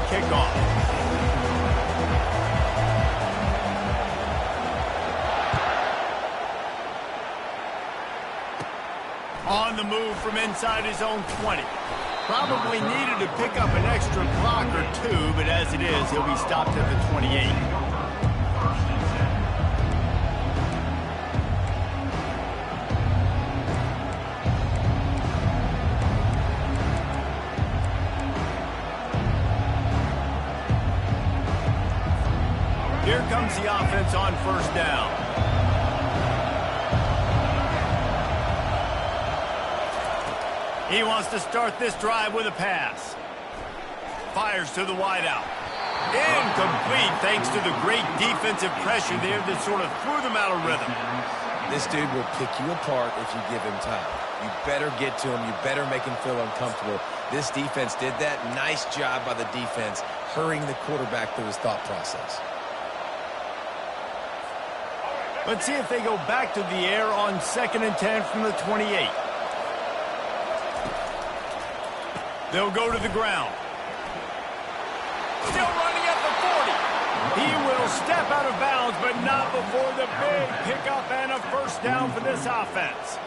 kickoff. On the move from inside his own 20. Probably needed to pick up an extra block or two, but as it is, he'll be stopped at the 28. Here comes the offense on first down. He wants to start this drive with a pass. Fires to the wideout. Incomplete thanks to the great defensive pressure there that sort of threw them out of rhythm. This dude will pick you apart if you give him time. You better get to him. You better make him feel uncomfortable. This defense did that. Nice job by the defense, hurrying the quarterback through his thought process. Let's see if they go back to the air on 2nd and 10 from the 28. They'll go to the ground. Still running at the 40. He will step out of bounds, but not before the big pickup and a first down for this offense.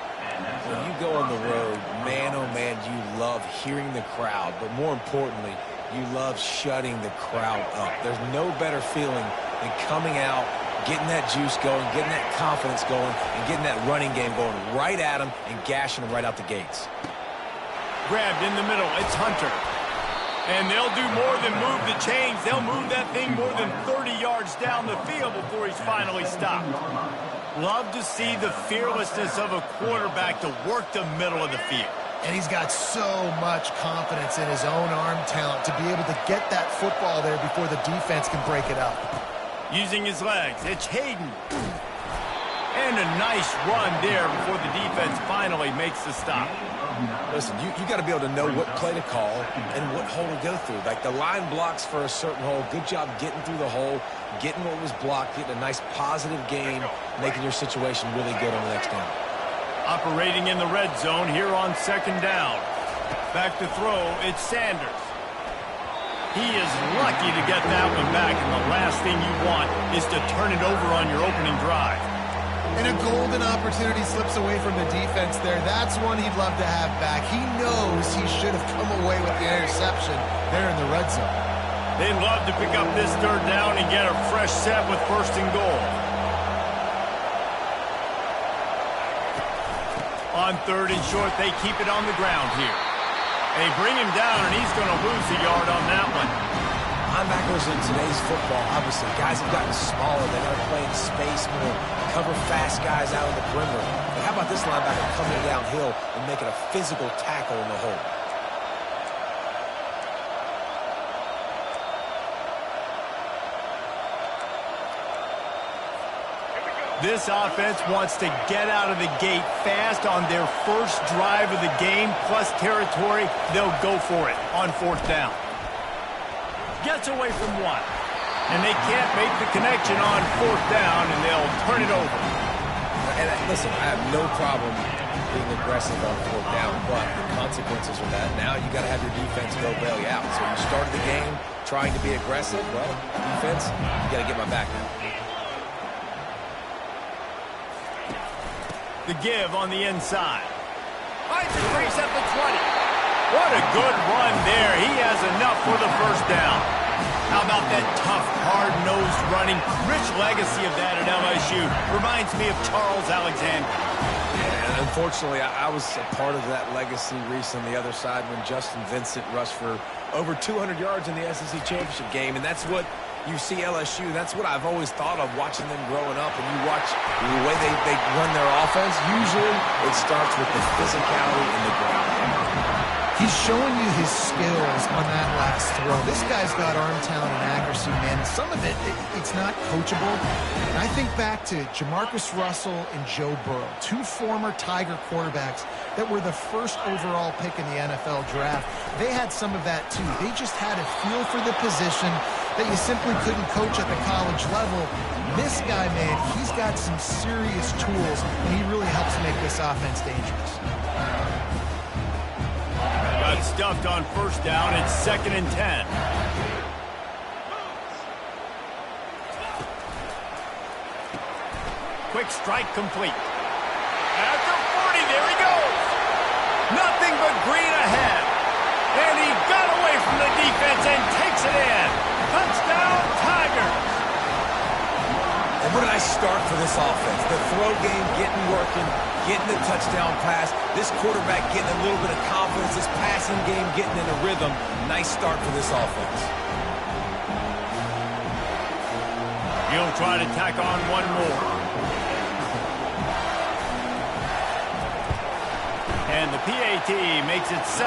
When you go on the road, man, oh man, you love hearing the crowd, but more importantly, you love shutting the crowd up. There's no better feeling than coming out, getting that juice going, getting that confidence going, and getting that running game going right at them and gashing them right out the gates. Grabbed in the middle, it's Hunter. And they'll do more than move the chains. They'll move that thing more than 30 yards down the field before he's finally stopped. Love to see the fearlessness of a quarterback to work the middle of the field. And he's got so much confidence in his own arm talent to be able to get that football there before the defense can break it up. Using his legs, it's Hayden. And a nice run there before the defense finally makes the stop. Listen, you got to be able to know what play to call and what hole to go through. Like the line blocks for a certain hole. Good job getting through the hole, getting what was blocked, getting a nice positive game, making your situation really good on the next down. Operating in the red zone here on 2nd down. Back to throw, it's Sanders. He is lucky to get that one back, and the last thing you want is to turn it over on your opening drive. And a golden opportunity slips away from the defense there. That's one he'd love to have back. He knows he should have come away with the interception there in the red zone. They'd love to pick up this 3rd down and get a fresh set with 1st and goal. On 3rd and short, they keep it on the ground here. They bring him down, and he's going to lose a yard on that one. Linebackers in today's football, obviously, guys have gotten smaller. They got to play in space more, cover fast guys out of the perimeter. But how about this linebacker coming downhill and making a physical tackle in the hole? This offense wants to get out of the gate fast on their first drive of the game, plus territory. They'll go for it on 4th down. Gets away from one. And they can't make the connection on 4th down, and they'll turn it over. And listen, I have no problem being aggressive on 4th down, but the consequences are that now you got to have your defense go bail you out. So you started the game trying to be aggressive. Well, defense, you got to get my back now. The give on the inside. Finds a crease at the 20. What a good run there. He has enough for the 1st down. How about that tough, hard-nosed running? Rich legacy of that at LSU. Reminds me of Charles Alexander. And unfortunately, I was a part of that legacy, Reese, on the other side when Justin Vincent rushed for over 200 yards in the SEC Championship game. And that's what you see LSU. That's what I've always thought of watching them growing up. And you watch the way they run their offense. Usually, it starts with the physicality in the ground. He's showing you his skills on that last throw. This guy's got arm talent and accuracy, man. Some of it's not coachable. And I think back to Jamarcus Russell and Joe Burrow, 2 former Tiger quarterbacks that were the 1st overall pick in the NFL draft. They had some of that, too. They just had a feel for the position that you simply couldn't coach at the college level. This guy, man, he's got some serious tools, and he really helps make this offense dangerous. Got stuffed on 1st down. It's 2nd and 10. Quick strike complete. At the 40, there he goes. Nothing but green ahead. And he got away from the defense and takes it in. Touchdown, Tigers. And what a nice start for this offense. The throw game getting working, getting the touchdown pass. This quarterback getting a little bit of confidence. This passing game getting in a rhythm. Nice start for this offense. He'll try to tack on one more. And the PAT makes it 7-0.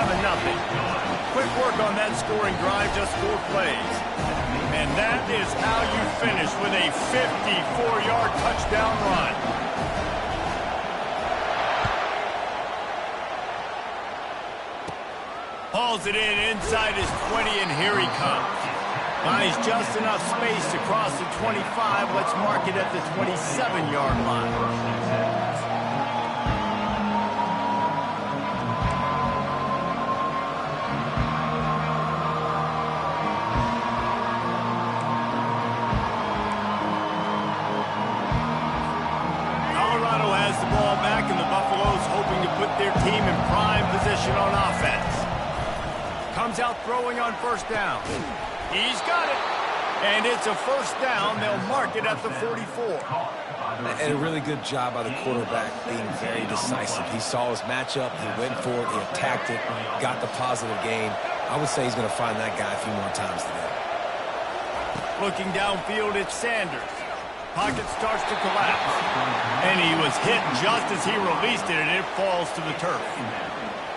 Quick work on that scoring drive, just 4 plays. And that is how you finish with a 54-yard touchdown run. Hauls it in inside his 20, and here he comes. Buys just enough space to cross the 25. Let's mark it at the 27-yard line. Their team in prime position on offense. Comes out throwing on first down. He's got it. And it's a first down. They'll mark it at the 44. And a really good job by the quarterback being very decisive. He saw his matchup. He went for it. He attacked it. Got the positive gain. I would say he's going to find that guy a few more times today. Looking downfield, it's Sanders. Pocket starts to collapse. And he was hit just as he released it, and it falls to the turf.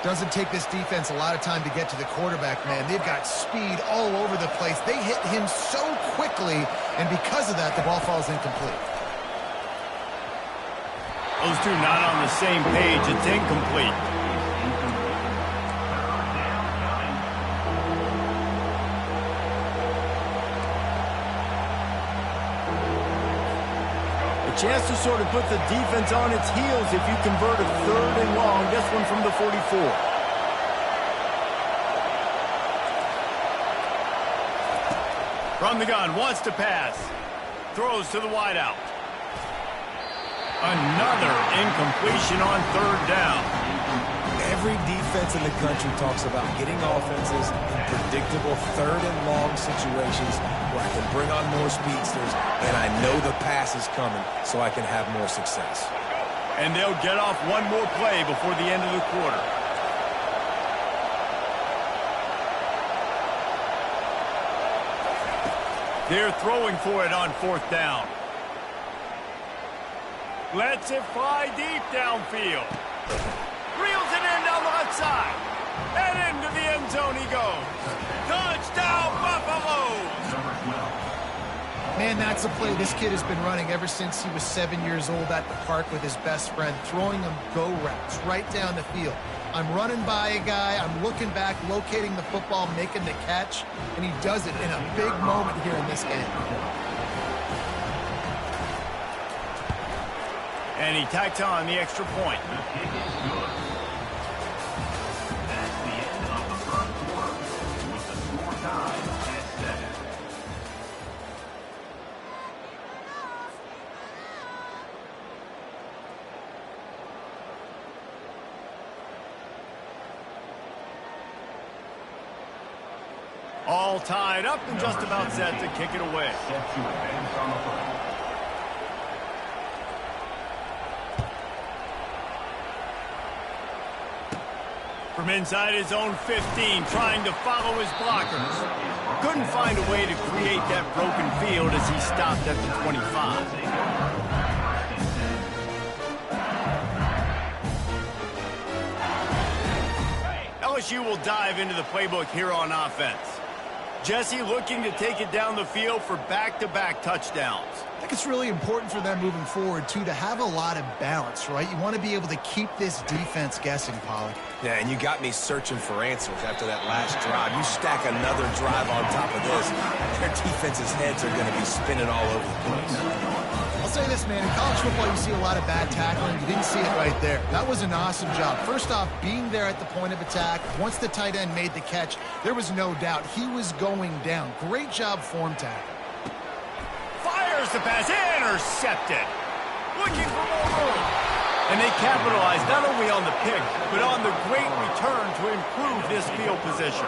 Doesn't take this defense a lot of time to get to the quarterback, man. They've got speed all over the place. They hit him so quickly, and because of that, the ball falls incomplete. Those two not on the same page. It's incomplete. Chance to sort of put the defense on its heels if you convert a 3rd and long. This one from the 44. From the gun, wants to pass. Throws to the wideout. Another incompletion on 3rd down. Every defense in the country talks about getting offenses in predictable 3rd and long situations where I can bring on more speedsters and I know the pass is coming so I can have more success. And they'll get off one more play before the end of the quarter. They're throwing for it on 4th down. Lets it fly deep downfield. Reels it in down the left side. And into the end zone he goes. Touchdown, Buffaloes! Man, that's a play this kid has been running ever since he was 7 years old at the park with his best friend, throwing him go routes right down the field. I'm running by a guy, I'm looking back, locating the football, making the catch, and he does it in a big moment here in this game. And he tacks on the extra point. All tied up and just about set to kick it away. From inside his own 15, trying to follow his blockers. Couldn't find a way to create that broken field as he stopped at the 25. LSU will dive into the playbook here on offense. Jesse looking to take it down the field for back-to-back touchdowns. I think it's really important for them moving forward, too, to have a lot of balance, right? You want to be able to keep this defense guessing, Pollard. Yeah, and you got me searching for answers after that last drive. You stack another drive on top of this, their defense's heads are going to be spinning all over the place. I'll say this, man. In college football, you see a lot of bad tackling. You didn't see it right there. That was an awesome job. First off, being there at the point of attack. Once the tight end made the catch, there was no doubt he was going down. Great job form tackle. Fires the pass, intercepted. looking for more room. And they capitalized not only on the pick, but on the great return to improve this field position.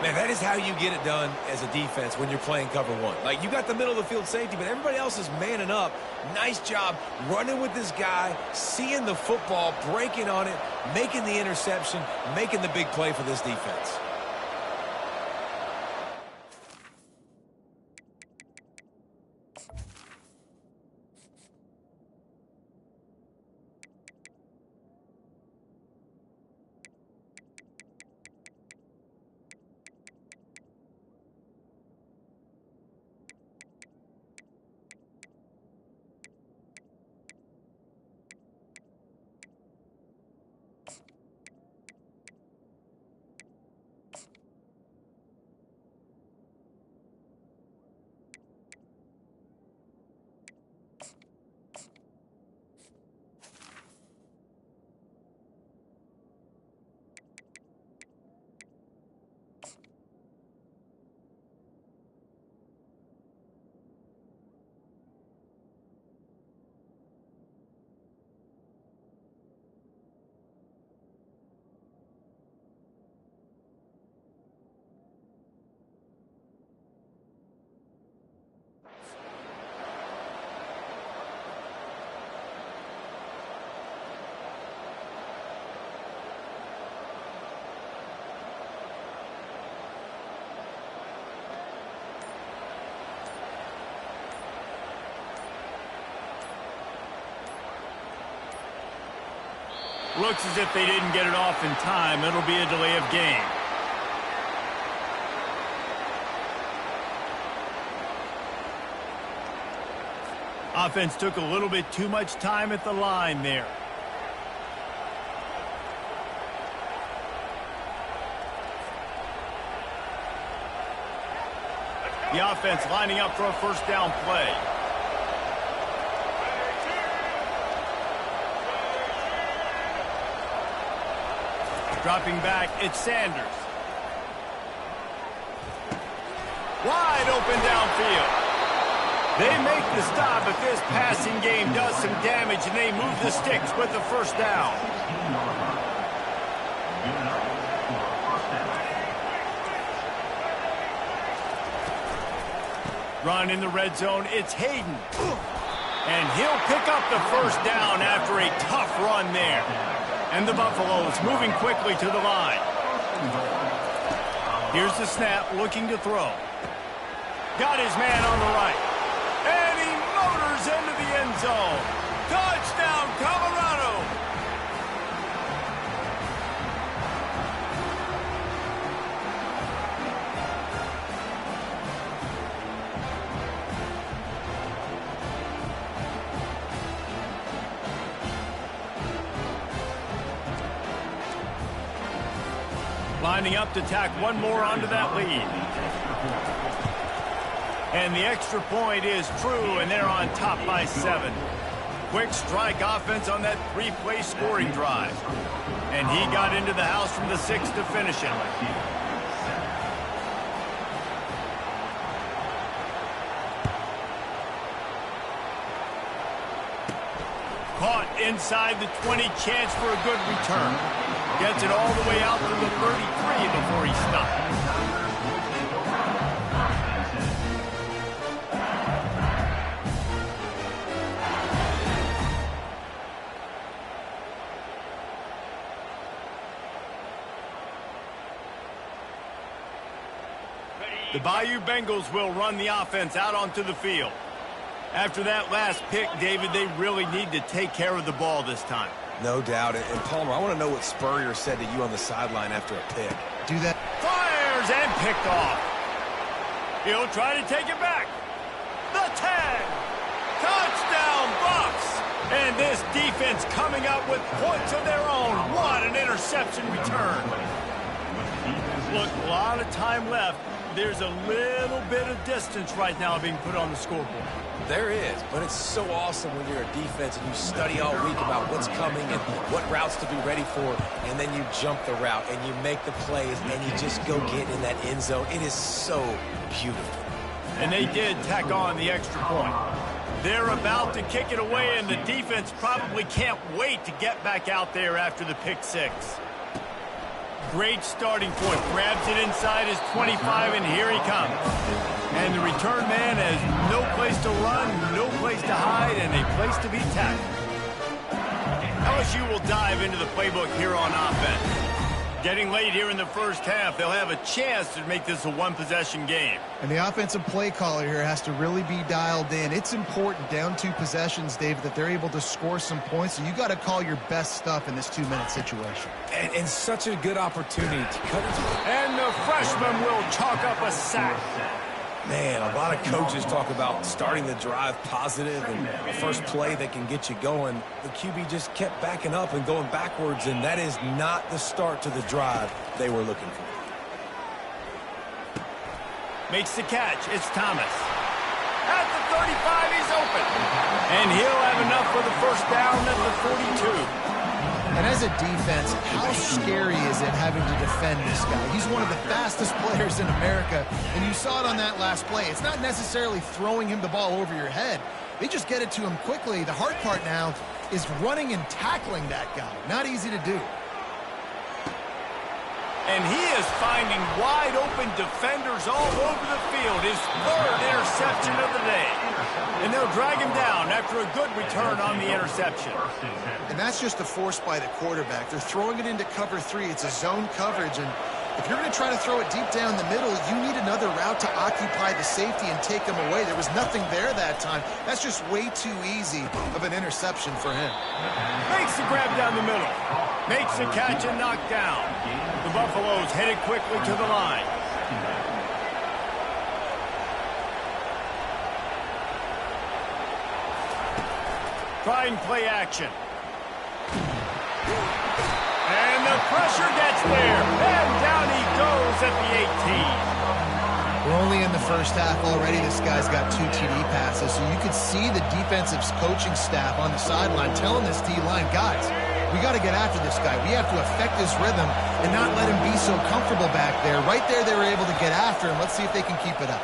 Man, that is how you get it done as a defense when you're playing cover one. Like, you got the middle of the field safety, but everybody else is manning up. Nice job running with this guy, seeing the football, breaking on it, making the interception, making the big play for this defense. Looks as if they didn't get it off in time. It'll be a delay of game. Offense took a little bit too much time at the line there. The offense lining up for a first down play. Dropping back, it's Sanders. Wide open downfield. They make the stop, but this passing game does some damage, and they move the sticks with the first down. Run in the red zone, it's Hayden. And he'll pick up the first down after a tough run there. And the Buffaloes moving quickly to the line. Here's the snap, looking to throw. Got his man on the right. And he motors into the end zone. Touchdown, Colorado! Lining up to tack one more onto that lead. And the extra point is true, and they're on top by 7. Quick strike offense on that 3-play scoring drive. And he got into the house from the 6 to finish it. Caught inside the 20, chance for a good return. Gets it all the way out to the 33 before he stops. The Bayou Bengals will run the offense out onto the field. After that last pick, David, they really need to take care of the ball this time. No doubt. And Palmer, I want to know what Spurrier said to you on the sideline after a pick. Do that. Fires and picked off. He'll try to take it back. The 10. Touchdown, Bucs. And this defense coming up with points of their own. What an interception return. Look, a lot of time left. There's a little bit of distance right now being put on the scoreboard. There is, but it's so awesome when you're a defense and you study all week about what's coming and what routes to be ready for, and then you jump the route and you make the plays and you just go get in that end zone. It is so beautiful. And they did tack on the extra point. They're about to kick it away, and the defense probably can't wait to get back out there after the pick six. Great starting point. Grabs it inside his 25, and here he comes. And the return man has no place to run, no place to hide, and a place to be tackled. LSU will dive into the playbook here on offense. Getting late here in the first half, they'll have a chance to make this a one-possession game. And the offensive play caller here has to really be dialed in. It's important, down 2 possessions, David, that they're able to score some points. So you got to call your best stuff in this 2-minute situation. And such a good opportunity to cut it. And the freshman will chalk up a sack. Man, a lot of coaches talk about starting the drive positive and the first play that can get you going. The QB just kept backing up and going backwards, and that is not the start to the drive they were looking for. Makes the catch. It's Thomas. At the 35, he's open. And he'll have enough for the first down at the 42. And as a defense, how scary is it having to defend this guy? He's one of the fastest players in America, and you saw it on that last play. It's not necessarily throwing him the ball over your head. They just get it to him quickly. The hard part now is running and tackling that guy. Not easy to do. And he is finding wide-open defenders all over the field. His 3rd interception of the day. And they'll drag him down after a good return on the interception. And that's just a force by the quarterback. They're throwing it into cover 3. It's a zone coverage, and if you're going to try to throw it deep down the middle, you need another route to occupy the safety and take him away. There was nothing there that time. That's just way too easy of an interception for him. Makes the grab down the middle. Makes the catch and knocked down. The Buffaloes headed quickly to the line. Try and play action. And the pressure gets there. And down he goes at the 18. We're only in the first half already. This guy's got 2 TD passes, so you could see the defensive coaching staff on the sideline telling this D-line, guys, we got to get after this guy. We have to affect his rhythm and not let him be so comfortable back there. Right there, they were able to get after him. Let's see if they can keep it up.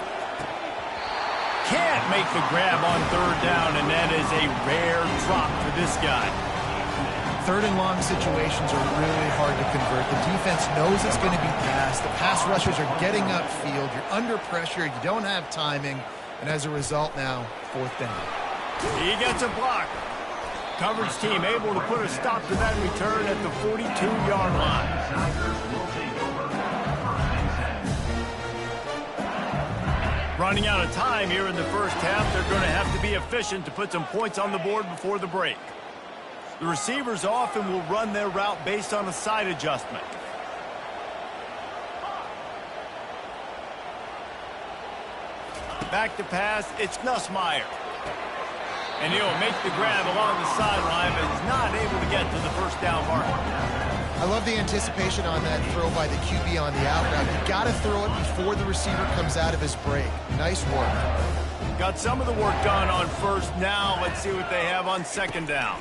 Can't make the grab on 3rd down, and that is a rare drop for this guy. 3rd and long situations are really hard to convert. The defense knows it's going to be passed. The pass rushers are getting upfield. You're under pressure. You don't have timing. And as a result now, 4th down. He gets a block. Coverage team able to put a stop to that return at the 42-yard line. Running out of time here in the first half. They're going to have to be efficient to put some points on the board before the break. The receivers often will run their route based on a side adjustment. Back to pass, it's Nussmeier. And he'll make the grab along the sideline, but he's not able to get to the first down marker. I love the anticipation on that throw by the QB on the out route. You got to throw it before the receiver comes out of his break. Nice work. Got some of the work done on 1st. Now let's see what they have on 2nd down.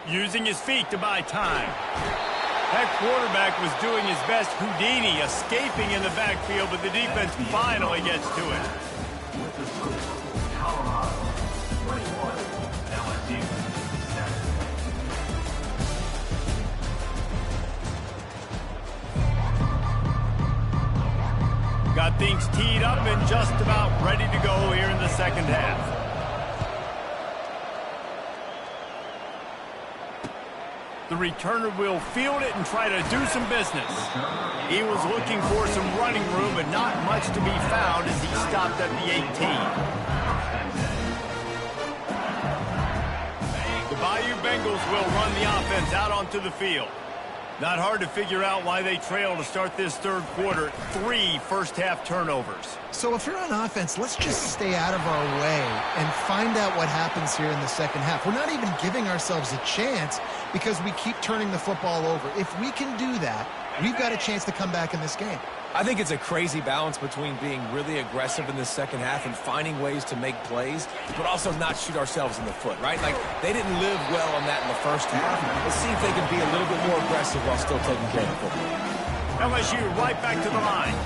Using his feet to buy time. That quarterback was doing his best Houdini, escaping in the backfield, but the defense finally gets to it. Got things teed up and just about ready to go here in the 2nd half. The returner will field it and try to do some business. He was looking for some running room, but not much to be found as he stopped at the 18. The Bayou Bengals will run the offense out onto the field. Not hard to figure out why they trail to start this 3rd quarter. 3 first-half turnovers. So if you're on offense, let's just stay out of our way and find out what happens here in the 2nd half. We're not even giving ourselves a chance because we keep turning the football over. If we can do that, we've got a chance to come back in this game. I think it's a crazy balance between being really aggressive in the 2nd half and finding ways to make plays, but also not shoot ourselves in the foot, right? Like, they didn't live well on that in the 1st half. Let's see if they can be a little bit more aggressive while still taking care of the football. LSU right back to the line.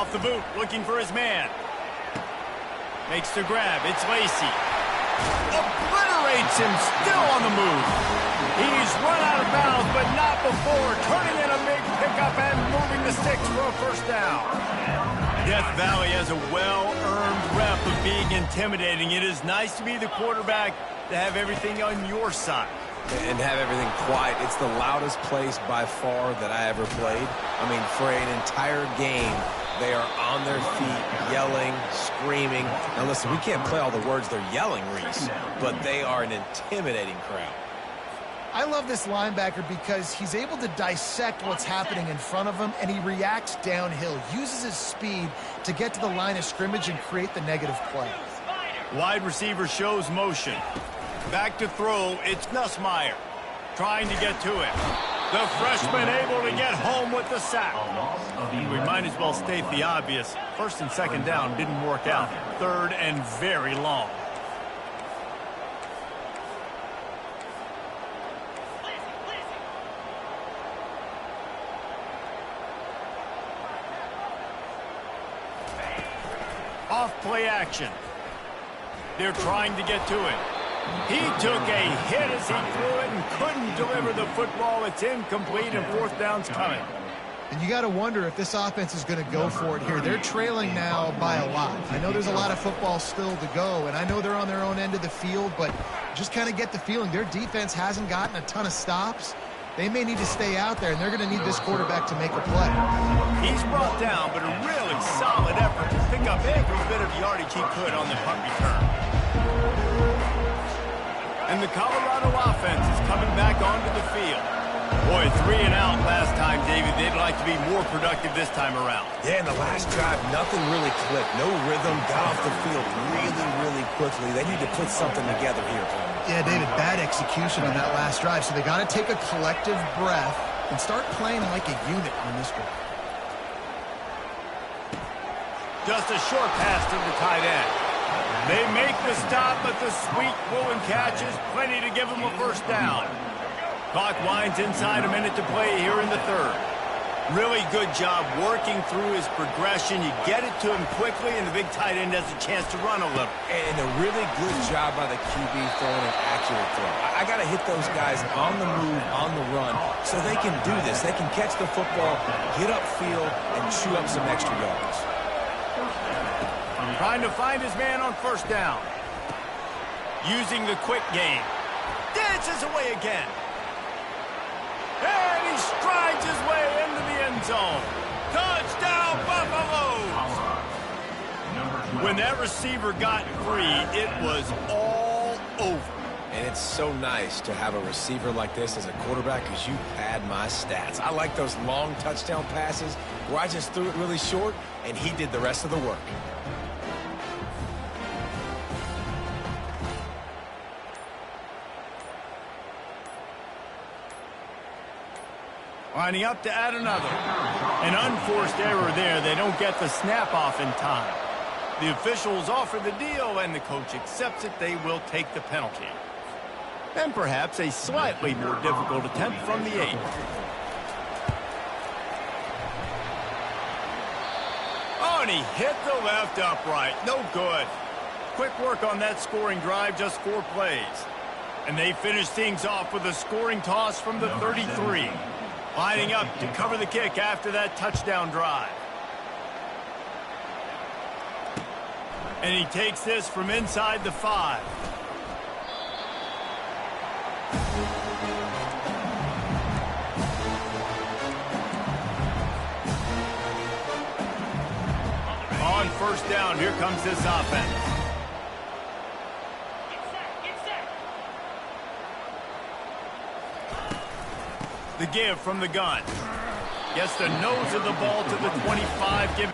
Off the boot, looking for his man. Makes the grab. It's Lacy. Obliterates him, still on the move. He's run out of bounds, but not before turning in a big pickup and moving the sticks for a first down. Death Valley has a well-earned rep of being intimidating. It is nice to be the quarterback to have everything on your side. And have everything quiet. It's the loudest place by far that I ever played. I mean, for an entire game, they are on their feet, yelling, screaming. Now listen, we can't play all the words they're yelling, Reese, but they are an intimidating crowd. I love this linebacker because he's able to dissect what's happening in front of him, and he reacts downhill, uses his speed to get to the line of scrimmage and create the negative play. Wide receiver shows motion. Back to throw, it's Nussmeier trying to get to it. The freshman able to get home with the sack. We might as well state the obvious. First and second down didn't work out. Third and very long. Off play action. They're trying to get to it. He took a hit as he threw it and couldn't deliver the football. It's incomplete and fourth down's coming. And you got to wonder if this offense is going to go for it here. They're trailing now by a lot. I know there's a lot of football still to go, and I know they're on their own end of the field, but just kind of get the feeling their defense hasn't gotten a ton of stops. They may need to stay out there, and they're going to need this quarterback to make a play. He's brought down, but a really solid effort to pick up every bit of yardage he could on the punt return. And the Colorado offense is coming back onto the field. Boy, 3 and out last time, David. They'd like to be more productive this time around. Yeah, in the last drive, nothing really clicked. No rhythm, got off the field really quickly. They need to put something together here. Yeah, David, bad execution on that last drive, so they got to take a collective breath and start playing like a unit on this one. Just a short pass to the tight end. They make the stop, but the sweet Woolen catch is plenty to give them a first down. Clock winds inside, a minute to play here in the third. Really good job working through his progression. You get it to him quickly, and the big tight end has a chance to run a little. And a really good job by the QB throwing an accurate throw. I got to hit those guys on the move, on the run, so they can do this. They can catch the football, get upfield, and chew up some extra yards. Trying to find his man on first down. Using the quick game. Dances away again. And he strides his way into the end zone. Touchdown, Buffaloes! When that receiver got free, it was all over. And it's so nice to have a receiver like this as a quarterback because you pad my stats. I like those long touchdown passes where I just threw it really short and he did the rest of the work. Lining up to add another. An unforced error there. They don't get the snap off in time. The officials offer the deal, and the coach accepts it. They will take the penalty. And perhaps a slightly more difficult attempt from the 8. Oh, and he hit the left upright. No good. Quick work on that scoring drive, just 4 plays. And they finish things off with a scoring toss from the 33. Lining up to cover the kick after that touchdown drive. And he takes this from inside the 5. On first down, here comes this offense. The give from the gun. Gets the nose of the ball to the 25. Give.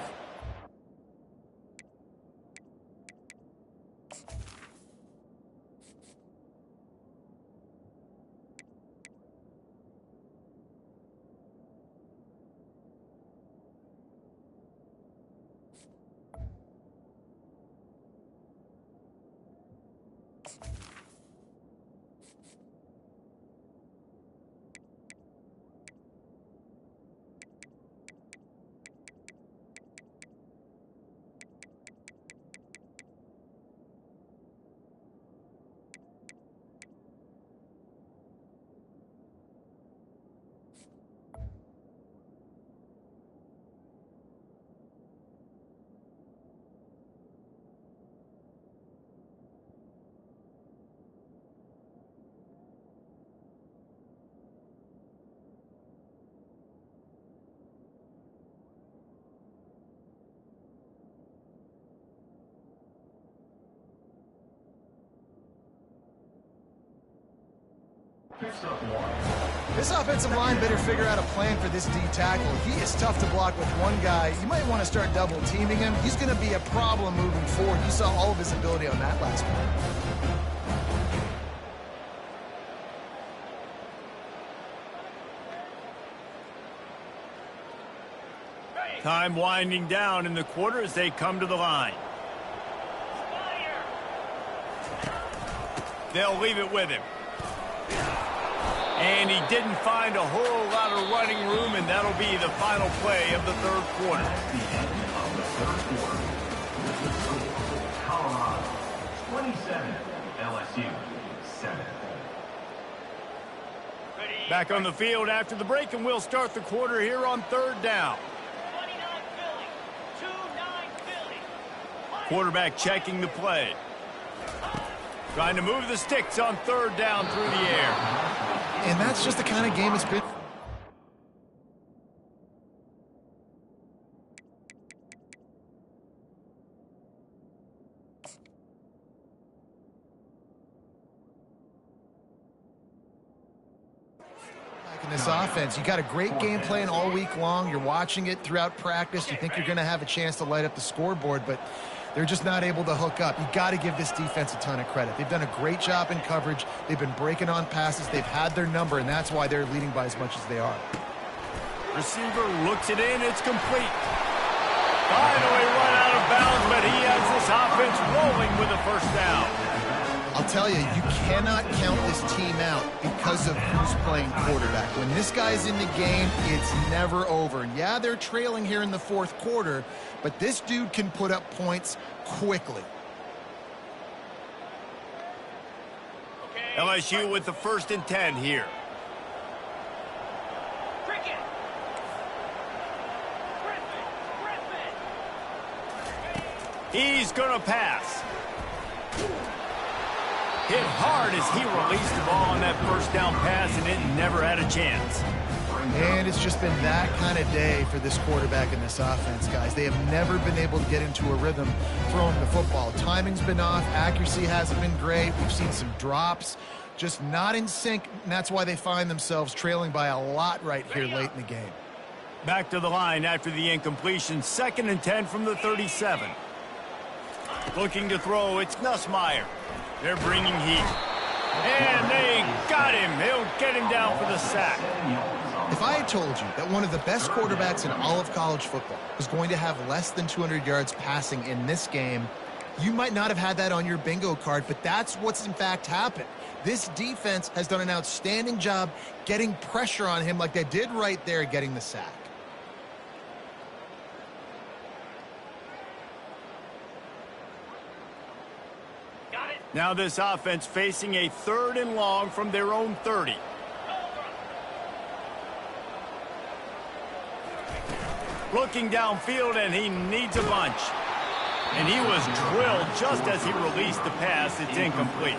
This offensive line better figure out a plan for this D tackle. He is tough to block with one guy. You might want to start double teaming him. He's going to be a problem moving forward. You saw all of his ability on that last one. Time winding down in the quarter as they come to the line. They'll leave it with him. And he didn't find a whole lot of running room, and that'll be the final play of the third quarter. The end of the third quarter. Colorado 27, LSU 7. Back on the field after the break, and we'll start the quarter here on third down. Quarterback checking the play. Trying to move the sticks on third down through the air. And that's just the kind of game it's been. In this offense, you got a great game plan all week long. You're watching it throughout practice. You think you're going to have a chance to light up the scoreboard, but they're just not able to hook up. You got to give this defense a ton of credit. They've done a great job in coverage. They've been breaking on passes. They've had their number, and that's why they're leading by as much as they are. Receiver looks it in. It's complete. Finally run out of bounds, but he has this offense rolling with a first down. I'll tell you, you cannot count this team out because of who's playing quarterback. When this guy's in the game, it's never over. And yeah, they're trailing here in the fourth quarter, but this dude can put up points quickly. LSU with the 1st and 10 here. He's going to pass. Hit hard as he released the ball on that first down pass, and it never had a chance. And it's just been that kind of day for this quarterback in this offense, guys. They have never been able to get into a rhythm throwing the football. Timing's been off. Accuracy hasn't been great. We've seen some drops. Just not in sync, and that's why they find themselves trailing by a lot right here late in the game. Back to the line after the incompletion. 2nd and 10 from the 37. Looking to throw, it's Nussmeier. They're bringing heat. And they got him. He'll get him down for the sack. If I had told you that one of the best quarterbacks in all of college football was going to have less than 200 yards passing in this game, you might not have had that on your bingo card, but that's what's in fact happened. This defense has done an outstanding job getting pressure on him like they did right there, getting the sack. Now this offense facing a 3rd and long from their own 30. Looking downfield, and he needs a bunch. And he was drilled just as he released the pass. It's incomplete.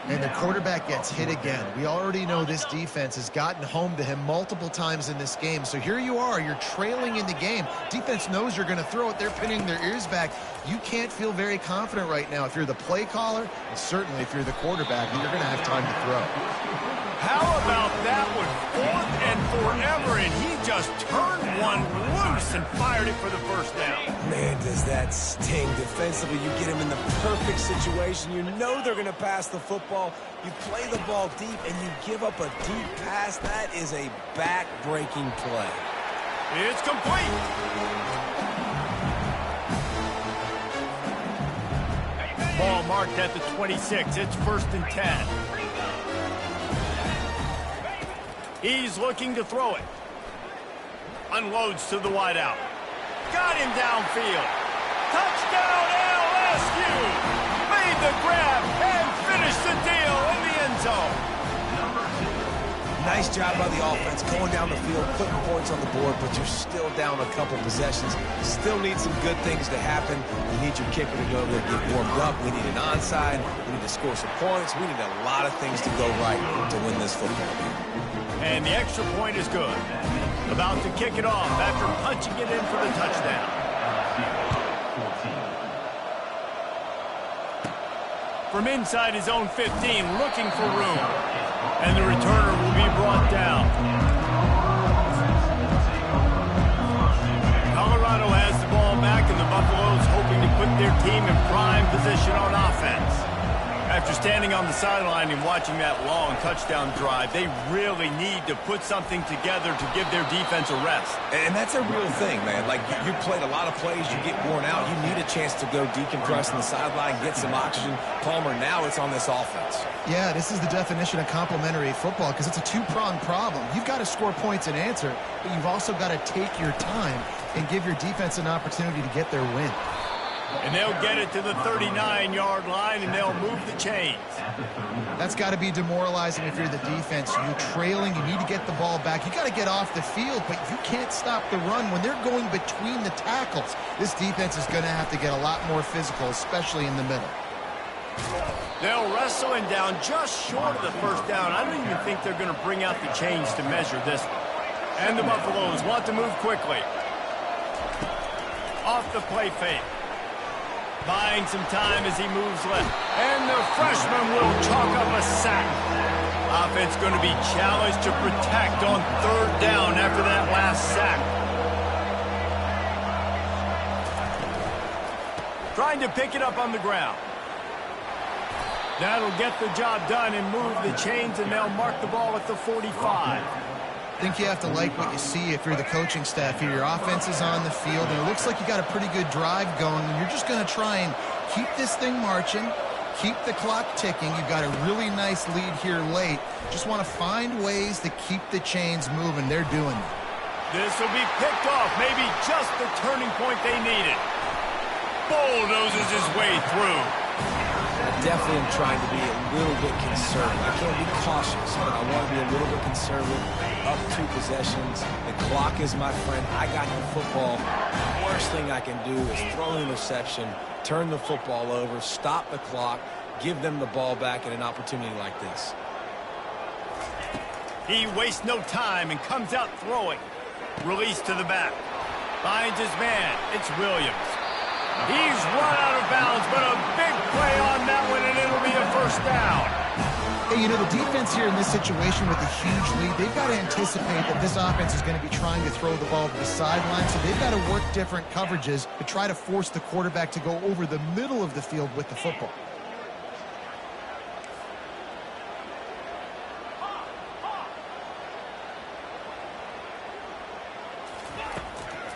And the quarterback gets hit again. We already know this defense has gotten home to him multiple times in this game. So here you are, you're trailing in the game. Defense knows you're going to throw it. They're pinning their ears back. You can't feel very confident right now if you're the play caller, and certainly if you're the quarterback, that you're going to have time to throw. How about that one? 4th and forever, and he just turned one loose and fired it for the first down. Man, does that sting. Defensively, you get him in the perfect situation. You know they're going to pass the football. You play the ball deep, and you give up a deep pass. That is a back-breaking play. It's complete. Ball marked at the 26. It's 1st and 10. He's looking to throw it. Unloads to the wideout. Got him downfield. Touchdown LSU! Made the grab and finished the deal in the end zone. Nice job by the offense going down the field, putting points on the board, but you're still down a couple possessions. Still need some good things to happen. You need your kicker to go over there and get warmed up. We need an onside. We need to score some points. We need a lot of things to go right to win this football game. And the extra point is good. About to kick it off after punching it in for the touchdown. From inside his own 15, looking for room. And the returner will be brought down. Colorado has the ball back, and the Buffaloes hoping to put their team in prime position on offense. After standing on the sideline and watching that long touchdown drive, they really need to put something together to give their defense a rest. And that's a real thing, man. Like, you played a lot of plays, you get worn out, you need a chance to go decompress on the sideline, get some oxygen. Palmer, now it's on this offense. Yeah, this is the definition of complementary football because it's a two-pronged problem. You've got to score points and answer, but you've also got to take your time and give your defense an opportunity to get their win. And they'll get it to the 39-yard line, and they'll move the chains. That's got to be demoralizing if you're the defense. You're trailing. You need to get the ball back. You got to get off the field, but you can't stop the run. When they're going between the tackles, this defense is going to have to get a lot more physical, especially in the middle. They'll wrestle him down just short of the first down. I don't even think they're going to bring out the chains to measure this one. And the Buffaloes want to move quickly. Off the play fake. Buying some time as he moves left. And the freshman will chalk up a sack. Offense going to be challenged to protect on third down after that last sack. Trying to pick it up on the ground. That'll get the job done and move the chains, and they'll mark the ball at the 45. I think you have to like what you see if you're the coaching staff here. Your offense is on the field, and it looks like you got a pretty good drive going, and you're just going to try and keep this thing marching, keep the clock ticking. You've got a really nice lead here late. Just want to find ways to keep the chains moving. They're doing it. This will be picked off, maybe just the turning point they needed. Bulldozes his way through. I definitely am trying to be a little bit conservative. I can't be cautious, but I want to be a little bit conservative. Up 2 possessions. The clock is my friend. I got the football. The worst thing I can do is throw an interception, turn the football over, stop the clock, give them the ball back in an opportunity like this. He wastes no time and comes out throwing. Release to the back. Finds his man. It's Williams. He's run out of bounds, but a big play on that one, and it'll be a first down. Hey, you know, the defense here in this situation with a huge lead, they've got to anticipate that this offense is going to be trying to throw the ball to the sideline, so they've got to work different coverages to try to force the quarterback to go over the middle of the field with the football.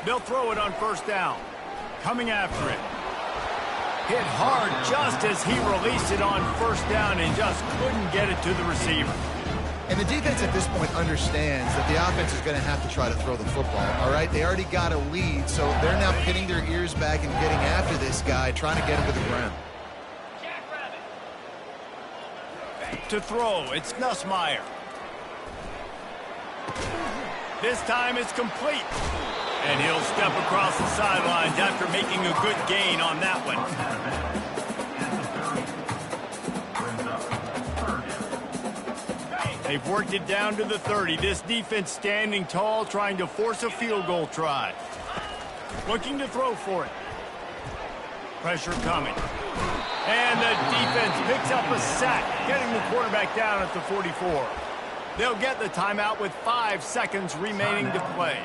They'll throw it on first down. Coming after it. Hit hard just as he released it on first down and just couldn't get it to the receiver. And the defense at this point understands that the offense is going to have to try to throw the football, all right? They already got a lead, so they're now pinning their ears back and getting after this guy, trying to get him to the ground. To throw, it's Nussmeier. This time it's complete. And he'll step across the sidelines after making a good gain on that one. They've worked it down to the 30. This defense standing tall, trying to force a field goal try. Looking to throw for it. Pressure coming. And the defense picks up a sack, getting the quarterback down at the 44. They'll get the timeout with 5 seconds remaining to play.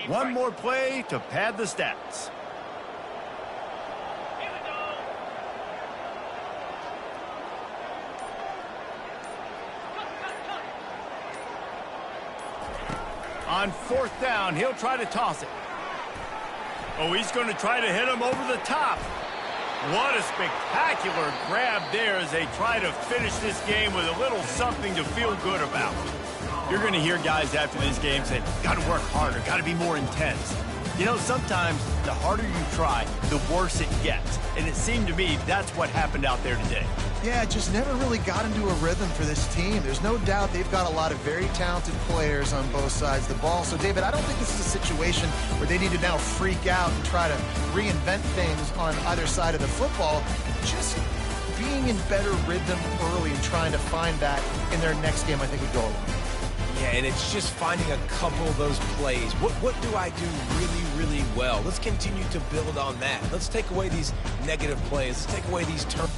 One more play to pad the stats. On fourth down, he'll try to toss it. Oh, he's going to try to hit him over the top. What a spectacular grab there as they try to finish this game with a little something to feel good about. You're going to hear guys after this game say, got to work harder, got to be more intense. You know, sometimes the harder you try, the worse it gets. And it seemed to me that's what happened out there today. Yeah, it just never really got into a rhythm for this team. There's no doubt they've got a lot of very talented players on both sides of the ball. So, David, I don't think this is a situation where they need to now freak out and try to reinvent things on either side of the football. Just being in better rhythm early and trying to find that in their next game, I think, would go along. Yeah, and it's just finding a couple of those plays. What do I do really, really well? Let's continue to build on that. Let's take away these negative plays. Let's take away these turns.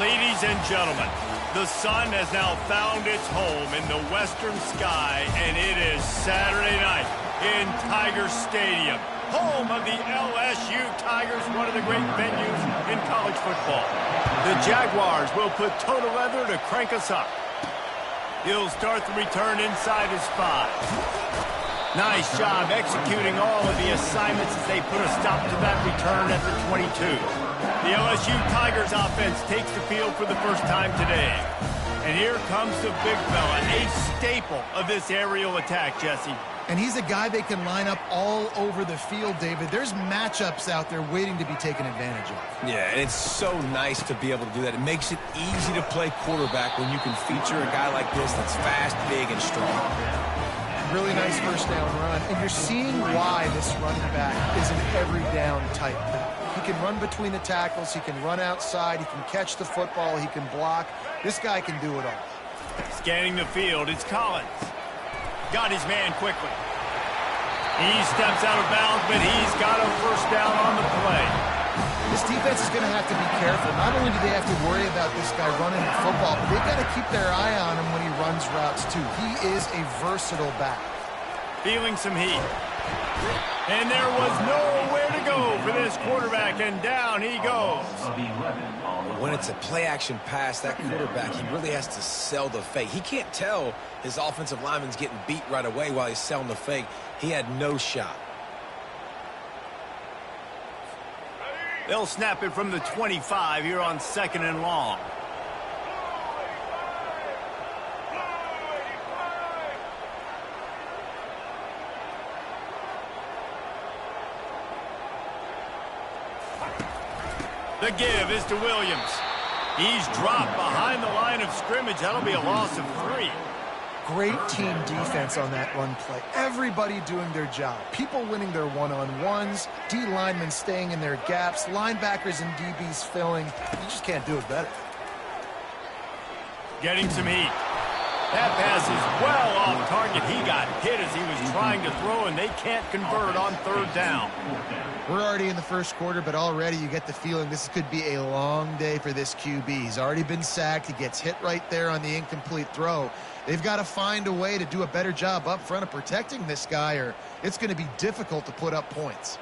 Ladies and gentlemen, the sun has now found its home in the western sky, and it is Saturday night in Tiger Stadium, home of the LSU Tigers, one of the great venues in college football. The Jaguars will put toe to leather to crank us up. He'll start the return inside his 5. Nice job executing all of the assignments as they put a stop to that return at the 22. The LSU Tigers offense takes the field for the first time today. And here comes the big fella, a staple of this aerial attack, Jesse. And he's a guy they can line up all over the field, David. There's matchups out there waiting to be taken advantage of. Yeah, and it's so nice to be able to do that. It makes it easy to play quarterback when you can feature a guy like this that's fast, big, and strong. Really nice first down run. And you're seeing why this running back is an every down type. He can run between the tackles. He can run outside. He can catch the football. He can block. This guy can do it all. Scanning the field, it's Collins. Got his man quickly. He steps out of bounds, but he's got a first down on the play. This defense is going to have to be careful. Not only do they have to worry about this guy running the football, but they've got to keep their eye on him when he runs routes, too. He is a versatile back. Feeling some heat. And there was nowhere to go for this quarterback, and down he goes. When it's a play-action pass, that quarterback, he really has to sell the fake. He can't tell his offensive lineman's getting beat right away while he's selling the fake. He had no shot. They'll snap it from the 25 here on 2nd and long. The give is to Williams. He's dropped behind the line of scrimmage. That'll be a loss of 3. Great team defense on that run play. Everybody doing their job. People winning their one-on-ones, D linemen staying in their gaps, linebackers and DBs filling. You just can't do it better. Getting some heat. That pass is well off target. He got hit as he was trying to throw, and they can't convert on 3rd down. We're already in the first quarter, but already you get the feeling this could be a long day for this QB. He's already been sacked. He gets hit right there on the incomplete throw. They've got to find a way to do a better job up front of protecting this guy, or it's going to be difficult to put up points.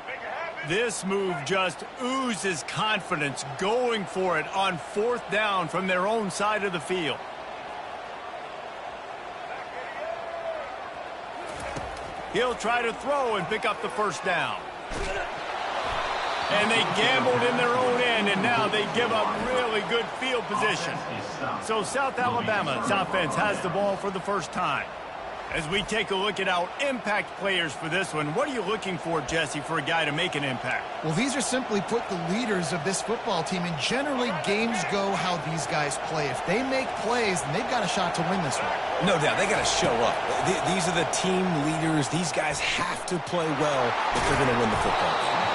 This move just oozes confidence, going for it on 4th down from their own side of the field. He'll try to throw and pick up the first down. And they gambled in their own end, and now they give up really good field position. So South Alabama's offense has the ball for the first time. As we take a look at our impact players for this one, what are you looking for, Jesse, for a guy to make an impact? Well, these are simply put the leaders of this football team, and generally games go how these guys play. If they make plays, then they've got a shot to win this one. No doubt, they got to show up. These are the team leaders. These guys have to play well if they're going to win the football game.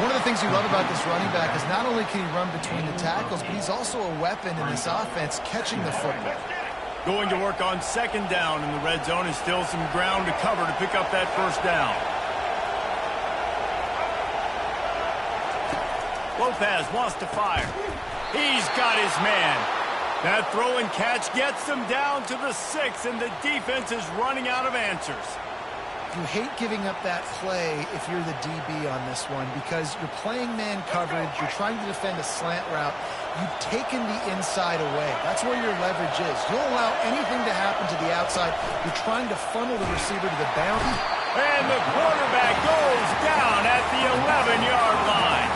One of the things you love about this running back is not only can he run between the tackles, but he's also a weapon in this offense catching the football. Going to work on 2nd down in the red zone, and still some ground to cover to pick up that first down. Lopez wants to fire. He's got his man. That throw and catch gets them down to the 6, and the defense is running out of answers. You hate giving up that play if you're the DB on this one because you're playing man coverage, you're trying to defend a slant route, you've taken the inside away. That's where your leverage is. You'll allow anything to happen to the outside. You're trying to funnel the receiver to the boundary. And the quarterback goes down at the 11-yard line.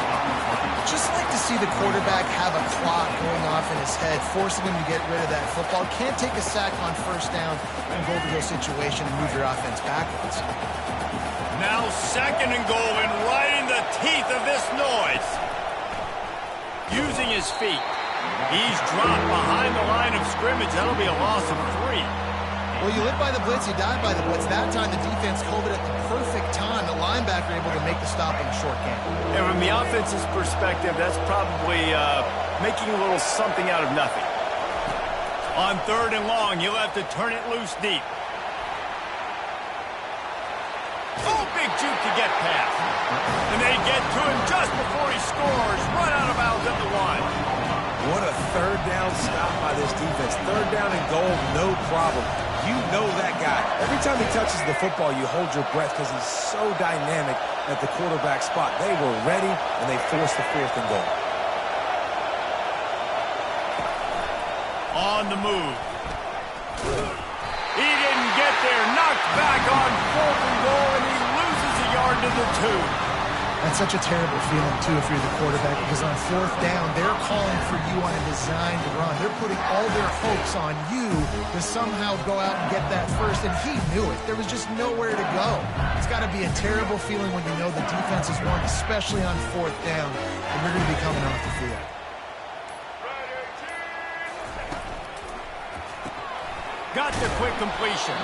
Just like to see the quarterback have a clock going off in his head, forcing him to get rid of that football. Can't take a sack on 1st down and goal-to-go situation and move your offense backwards. Now 2nd and goal, and right in the teeth of this noise. Using his feet. He's dropped behind the line of scrimmage. That'll be a loss of 3. Well, you live by the blitz, you die by the blitz. That time the defense called it at the perfect time. The linebacker able to make the stop in the short game. And from the offense's perspective, that's probably making a little something out of nothing. On 3rd and long, you'll have to turn it loose deep. Oh, big juke to get past. And they get to him just before he scores. Run out of bounds at the 1. What a third down stop by this defense. Third down and goal, no problem. You know that guy. Every time he touches the football, you hold your breath because he's so dynamic at the quarterback spot. They were ready, and they forced the 4th and goal. On the move. He didn't get there. Knocked back on 4th and goal, and he loses a yard to the 2. That's such a terrible feeling, too, if you're the quarterback, because on 4th down, they're calling for you on a designed run. They're putting all their hopes on you to somehow go out and get that first, and he knew it. There was just nowhere to go. It's got to be a terrible feeling when you know the defense has won, especially on 4th down, and you're going to be coming off the field. Got the quick completion,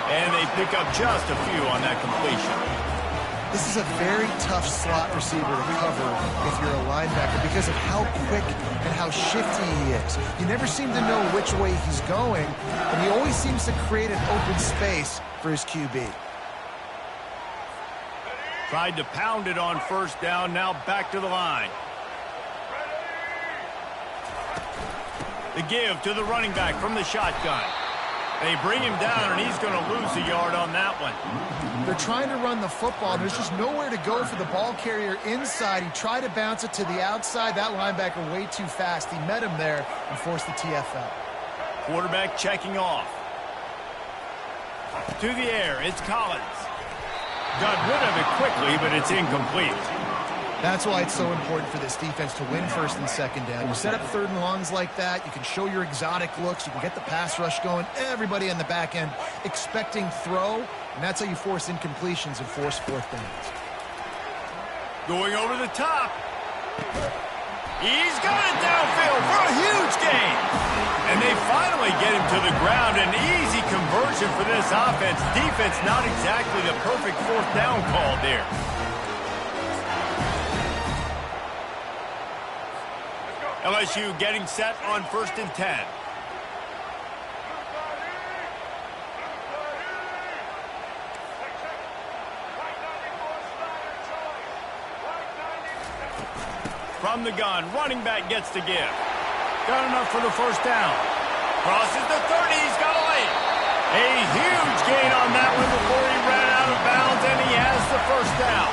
and they pick up just a few on that completion. This is a very tough slot receiver to cover if you're a linebacker because of how quick and how shifty he is. You never seem to know which way he's going, and he always seems to create an open space for his QB. Tried to pound it on 1st down, now back to the line. The give to the running back from the shotgun. They bring him down, and he's going to lose a yard on that one. They're trying to run the football, and there's just nowhere to go for the ball carrier inside. He tried to bounce it to the outside. That linebacker way too fast. He met him there and forced the TFL. Quarterback checking off. To the air, it's Collins. Got rid of it quickly, but it's incomplete. That's why it's so important for this defense to win 1st and 2nd down. You set up 3rd and longs like that, you can show your exotic looks, you can get the pass rush going, everybody on the back end expecting throw, and that's how you force incompletions and force 4th downs. Going over the top. He's got it downfield for a huge gain. And they finally get him to the ground. An easy conversion for this offense. Defense not exactly the perfect 4th down call there. LSU getting set on 1st and 10. From the gun, running back gets to give. Got enough for the 1st down. Crosses the 30, he's got to lay it. A huge gain on that one before he ran out of bounds, and he has the 1st down.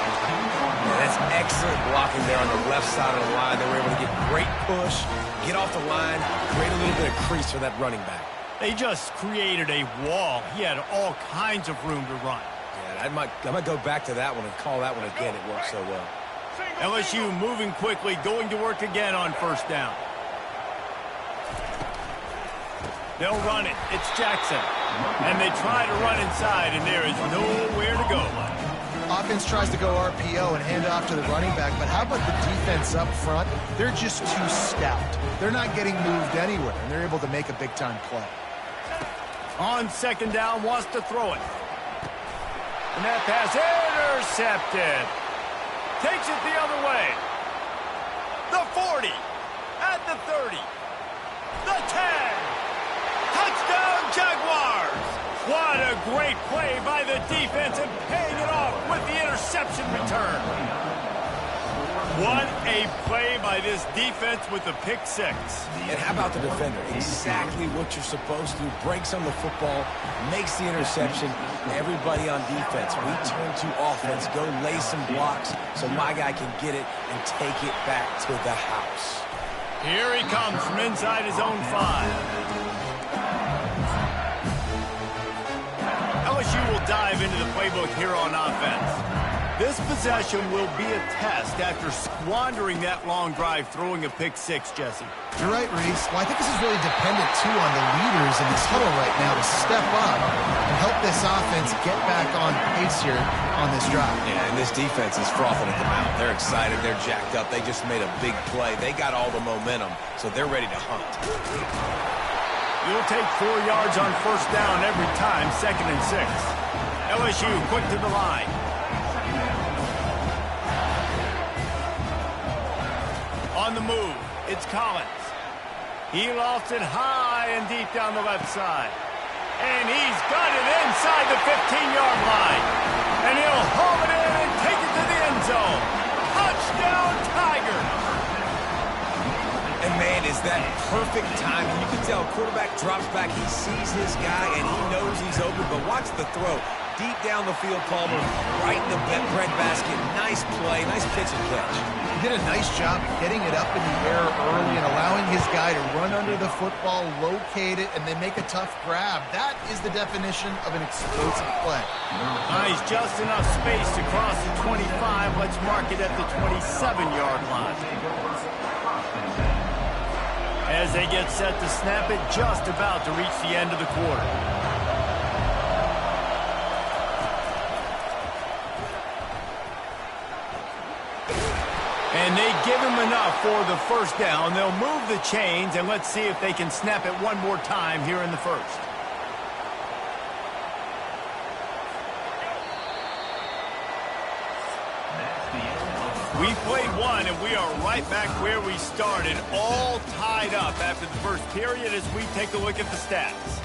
That's excellent blocking there on the left side of the line. They were able to get great push, get off the line, create a little bit of crease for that running back. They just created a wall. He had all kinds of room to run. Yeah, I might go back to that one and call that one again. It worked so well. LSU moving quickly, going to work again on 1st down. They'll run it. It's Jackson. And they try to run inside, and there is nowhere to go. Offense tries to go RPO and hand off to the running back, but how about the defense up front? They're just too stout. They're not getting moved anywhere, and they're able to make a big-time play. On 2nd down, wants to throw it. And that pass intercepted. Takes it the other way. The 40. At the 30. The 10. Touchdown, Jaguars. What a great play by the defense and paying it off with the interception return. What a play by this defense with the pick 6. And how about the defender? Exactly what you're supposed to do. Breaks on the football, makes the interception. Everybody on defense, we turn to offense. Go lay some blocks so my guy can get it and take it back to the house. Here he comes from inside his own 5. LSU will dive into the playbook here on offense. This possession will be a test after squandering that long drive throwing a pick 6, Jesse. You're right, Reese. Well, I think this is really dependent, too, on the leaders in this huddle right now to step up and help this offense get back on pace here on this drive. Yeah, and this defense is frothing at the mouth. They're excited. They're jacked up. They just made a big play. They got all the momentum, so they're ready to hunt. You'll take 4 yards on 1st down every time, 2nd and 6. LSU quick to the line. On the move, it's Collins. He lofts it high and deep down the left side. And he's got it inside the 15-yard line. And he'll home it in and take it to the end zone. Touchdown, Tigers! And man, is is that perfect timing. You can tell quarterback drops back. He sees his guy, and he knows he's open. But watch the throw. Deep down the field, Palmer, right in the bread basket. Nice play, nice pitch and catch. He did a nice job getting it up in the air early and allowing his guy to run under the football, locate it, and then make a tough grab. That is the definition of an explosive play. Nice, just enough space to cross the 25. Let's mark it at the 27-yard line. As they get set to snap it, just about to reach the end of the quarter. And they give him enough for the first down. They'll move the chains, and let's see if they can snap it one more time here in the first. We played one, and we are right back where we started, all tied up after the first period as we take a look at the stats.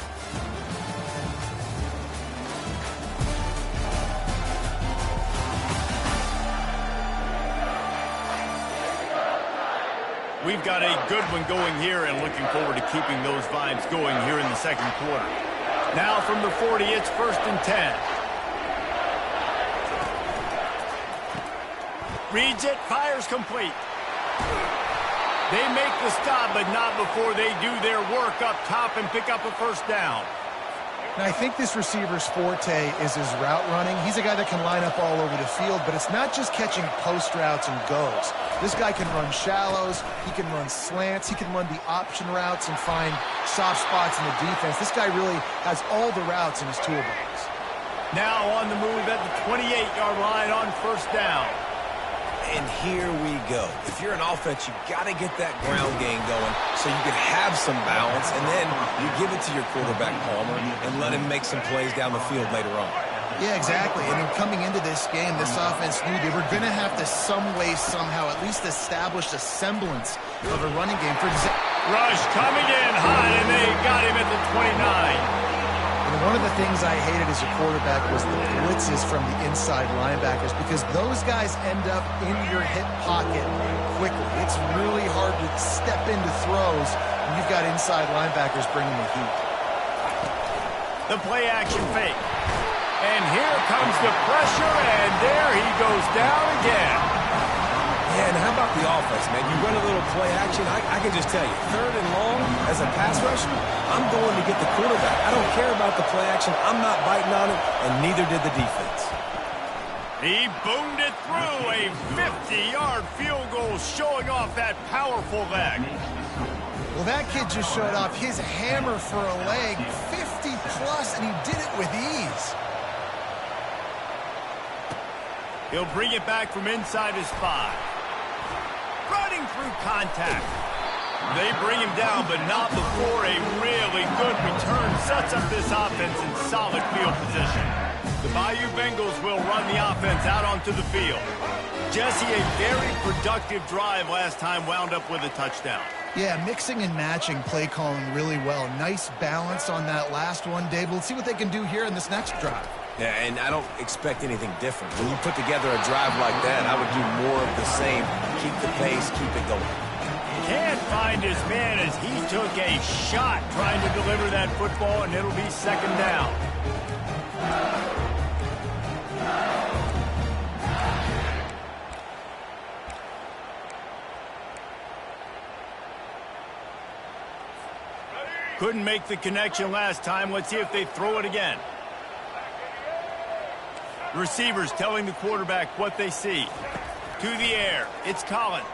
We've got a good one going here and looking forward to keeping those vibes going here in the second quarter. Now from the 40, it's 1st and 10. Reads it, fires complete. They make the stop, but not before they do their work up top and pick up a first down. And I think this receiver's forte is his route running. He's a guy that can line up all over the field, but it's not just catching post routes and goes. This guy can run shallows, he can run slants, he can run the option routes and find soft spots in the defense. This guy really has all the routes in his toolbox. Now on the move at the 28-yard line on first down. And here we go. If you're an offense, you've got to get that ground game going so you can have some balance, and then you give it to your quarterback, Palmer, and let him make some plays down the field later on. Yeah, exactly. And coming into this game, this offense knew they were going to have to some way, somehow, at least establish a semblance of a running game. Rush coming in hot, and they got him at the 29. And one of the things I hated as a quarterback was the blitzes from the inside linebackers, because those guys end up in your hip pocket quickly. It's really hard to step into throws when you've got inside linebackers bringing the heat. The play action fake. And here comes the pressure, and there he goes down again. Yeah, and how about the offense, man? You run a little play action. I can just tell you, 3rd and long, as a pass rusher, I'm going to get the quarterback. I don't care about the play action. I'm not biting on it, and neither did the defense. He boomed it through a 50-yard field goal, showing off that powerful leg. Well, that kid just showed off his hammer for a leg, 50-plus, and he did it with ease. He'll bring it back from inside his 5. Running through contact. They bring him down, but not before a really good return sets up this offense in solid field position. The Bayou Bengals will run the offense out onto the field. Jesse, a very productive drive last time, wound up with a touchdown. Yeah, mixing and matching play calling really well. Nice balance on that last one, Dave. We'll see what they can do here in this next drive. Yeah, and I don't expect anything different. When you put together a drive like that, I would do more of the same. Keep the pace, keep it going. Can't find his man as he took a shot trying to deliver that football, and it'll be 2nd down. Couldn't make the connection last time. Let's see if they throw it again. Receivers telling the quarterback what they see. To the air, it's Collins.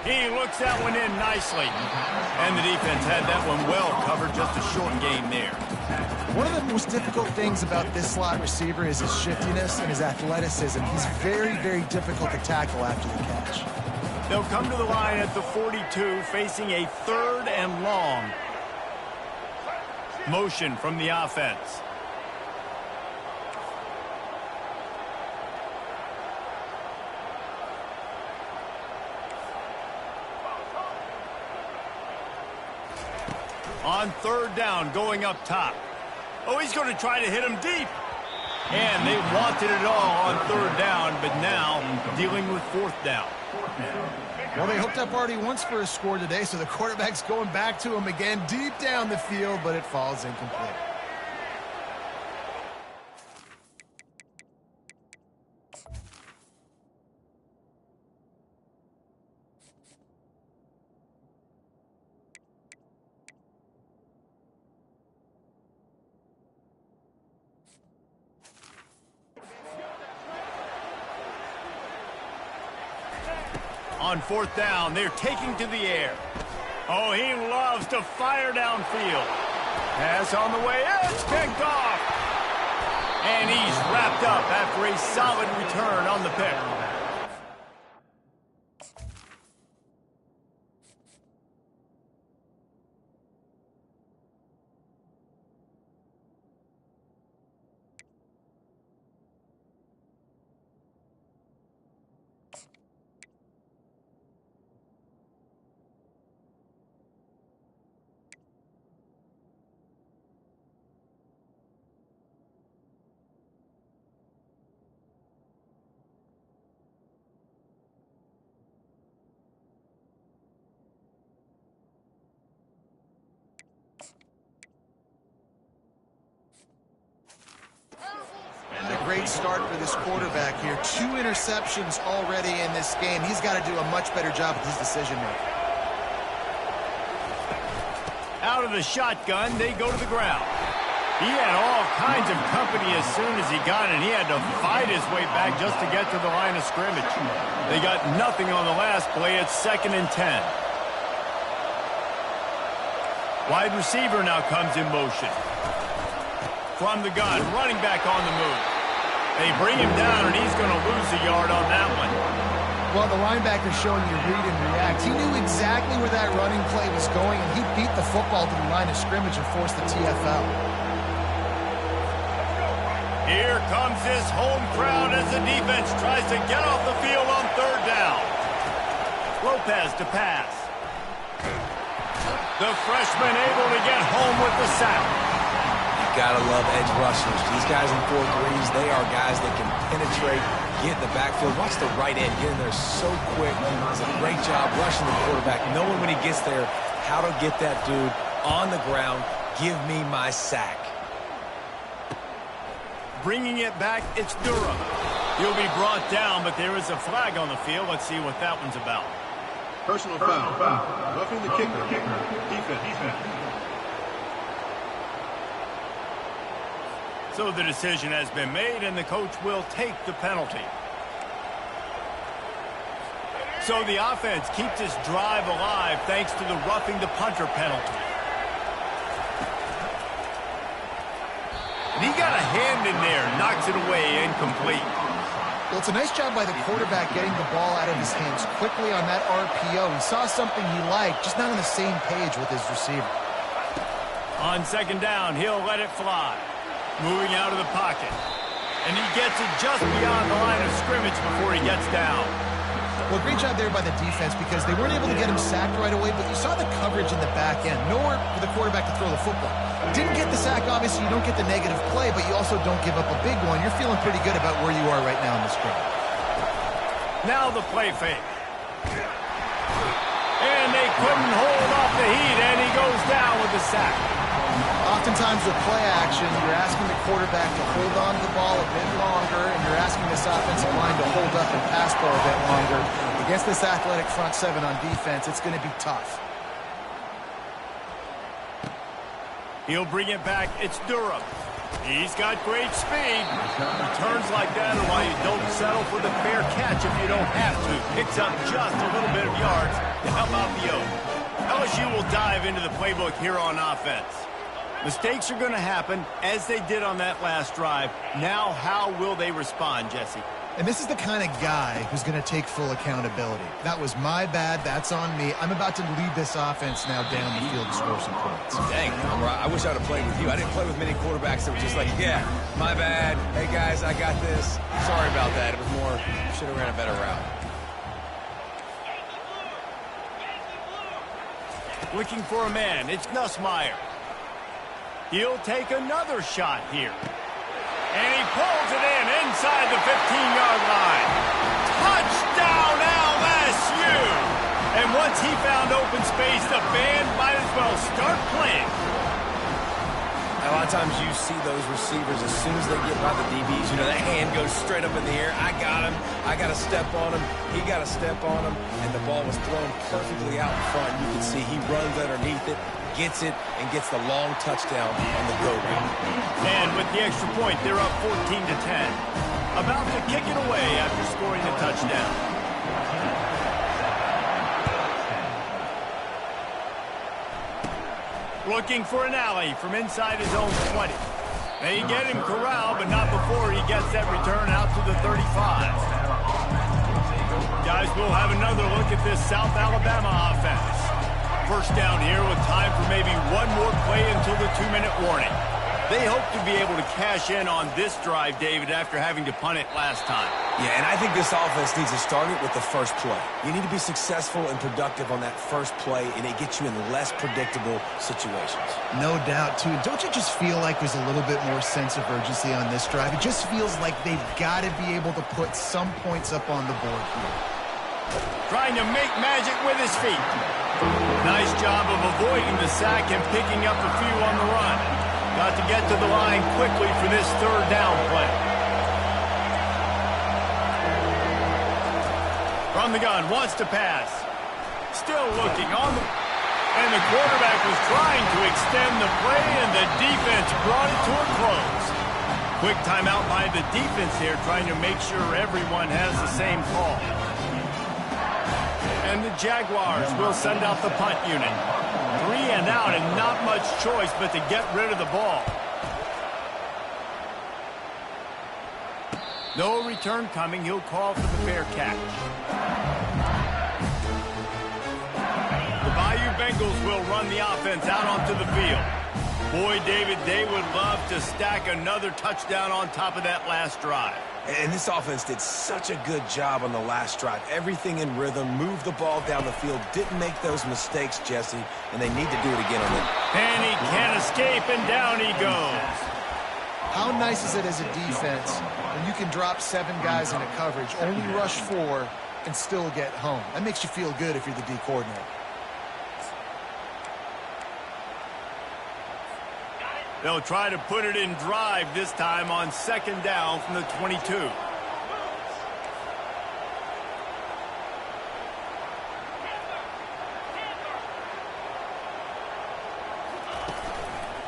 He looks that one in nicely. And the defense had that one well covered, just a short gain there. One of the most difficult things about this slot receiver is his shiftiness and his athleticism. He's very, very difficult to tackle after the catch. They'll come to the line at the 42, facing a 3rd and long. Motion from the offense. On 3rd down, going up top. Oh, he's going to try to hit him deep. And they wanted it all on 3rd down, but now dealing with 4th down. Well, they hooked up already once for a score today, so the quarterback's going back to him again deep down the field, but it falls incomplete. On fourth down, they're taking to the air. Oh, he loves to fire downfield. Pass on the way, it's kicked off. And he's wrapped up after a solid return on the pick. Great start for this quarterback here. 2 interceptions already in this game. He's got to do a much better job with his decision-making. Out of the shotgun, they go to the ground. He had all kinds of company as soon as he got it. He had to fight his way back just to get to the line of scrimmage. They got nothing on the last play. It's 2nd and 10. Wide receiver now comes in motion. From the gun, running back on the move. They bring him down, and he's going to lose a yard on that one. Well, the linebacker's showing you read and react. He knew exactly where that running play was going, and he beat the football to the line of scrimmage and forced the TFL. Here comes this home crowd as the defense tries to get off the field on 3rd down. Lopez to pass. The freshman able to get home with the sack. Gotta love edge rushers. These guys in 4-3s, they are guys that can penetrate, get in the backfield. Watch the right end get in there so quick. He does a great job rushing the quarterback, knowing when he gets there how to get that dude on the ground. Give me my sack. Bringing it back, it's Durham. He'll be brought down, but there is a flag on the field. Let's see what that one's about. Personal foul. Roughing the kicker. Defense. So the decision has been made, and the coach will take the penalty. So the offense keeps this drive alive thanks to the roughing the punter penalty. And he got a hand in there, knocks it away, incomplete. Well, it's a nice job by the quarterback getting the ball out of his hands quickly on that RPO. He saw something he liked, just not on the same page with his receiver. On 2nd down, he'll let it fly. Moving out of the pocket. And he gets it just beyond the line of scrimmage before he gets down. Well, great job there by the defense because they weren't able to get him sacked right away, but you saw the coverage in the back end. Nowhere for the quarterback to throw the football. Didn't get the sack, obviously. You don't get the negative play, but you also don't give up a big one. You're feeling pretty good about where you are right now in this game. Now the play fake. And they couldn't hold off the heat, and he goes down with the sack. Oftentimes with play action, you're asking the quarterback to hold on to the ball a bit longer, and you're asking this offensive line to hold up and pass ball a bit longer. Against this athletic front 7 on defense, it's going to be tough. He'll bring it back. It's Durham. He's got great speed. Returns like that are why you don't settle for the fair catch if you don't have to. Picks up just a little bit of yards to help out the Oak. LSU will dive into the playbook here on offense. Mistakes are going to happen, as they did on that last drive. Now, how will they respond, Jesse? And this is the kind of guy who's going to take full accountability. That was my bad. That's on me. I'm about to lead this offense now down the field to score some points. Dang, I wish I would have played with you. I didn't play with many quarterbacks that were just like, yeah, my bad. Hey, guys, I got this. Sorry about that. It was more, should have ran a better route. Looking for a man. It's Nussmeier. He'll take another shot here. And he pulls it in inside the 15-yard line. Touchdown, LSU! And once he found open space, the band might as well start playing. A lot of times you see those receivers, as soon as they get by the DBs, you know, that hand goes straight up in the air. I got him. I got to step on him. He got to step on him. And the ball was thrown perfectly out in front. You can see he runs underneath it, gets it, and gets the long touchdown on the go route. And with the extra point, they're up 14-10. About to kick it away after scoring a touchdown. Looking for an alley from inside his own 20. They get him corralled, but not before he gets that return out to the 35. Guys, we'll have another look at this South Alabama offense. First down here with time for maybe one more play until the 2-minute warning. They hope to be able to cash in on this drive, David, after having to punt it last time. Yeah, and I think this offense needs to start it with the first play. You need to be successful and productive on that first play, and it gets you in less predictable situations. No doubt, too. Don't you just feel like there's a little bit more sense of urgency on this drive? It just feels like they've got to be able to put some points up on the board here. Trying to make magic with his feet. Nice job of avoiding the sack and picking up a few on the run. Got to get to the line quickly for this third down play. From the gun, wants to pass. Still looking on the... And the quarterback was trying to extend the play, and the defense brought it to a close. Quick timeout by the defense here, trying to make sure everyone has the same call. And the Jaguars will send out the punt unit. 3 and out, and not much choice but to get rid of the ball. No return coming. He'll call for the fair catch. The Bayou Bengals will run the offense out onto the field. Boy, David, they would love to stack another touchdown on top of that last drive. And this offense did such a good job on the last drive. Everything in rhythm, moved the ball down the field, didn't make those mistakes, Jesse, and they need to do it again on it. And he can't escape, and down he goes. How nice is it as a defense when you can drop 7 guys into coverage, only rush 4, and still get home? That makes you feel good if you're the D coordinator. They'll try to put it in drive this time on second down from the 22.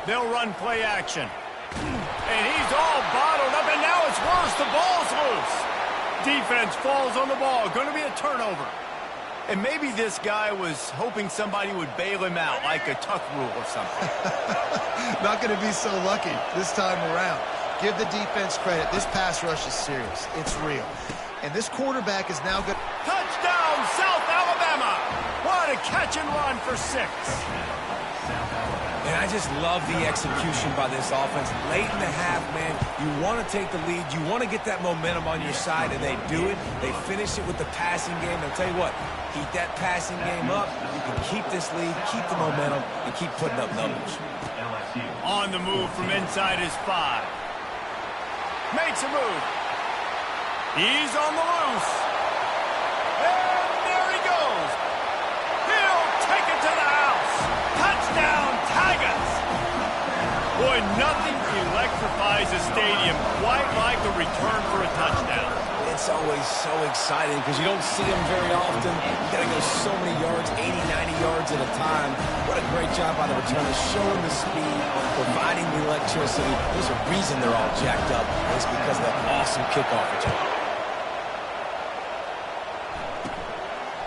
They'll run play action. And he's all bottled up, and now it's worse. The ball's loose. Defense falls on the ball. Going to be a turnover. And maybe this guy was hoping somebody would bail him out, like a tuck rule or something. Not going to be so lucky this time around. Give the defense credit. This pass rush is serious. It's real. And this quarterback is now good. Touchdown, South Alabama! What a catch and run for 6. And I just love the execution by this offense. Late in the half, man, you want to take the lead. You want to get that momentum on your side, and they do it. They finish it with the passing game. I'll tell you what, keep that passing game up. You can keep this lead, keep the momentum, and keep putting up numbers. On the move from inside his 5. Makes a move. He's on the loose. And there he goes. He'll take it to the house. Touchdown, Tigers. Boy, nothing electrifies a stadium quite like a return for a touchdown. It's always so exciting because you don't see them very often. You got to go so many yards, 80, 90 yards at a time. What a great job by the returners, showing the speed, providing the electricity. There's a reason they're all jacked up. It's because of that awesome kickoff return.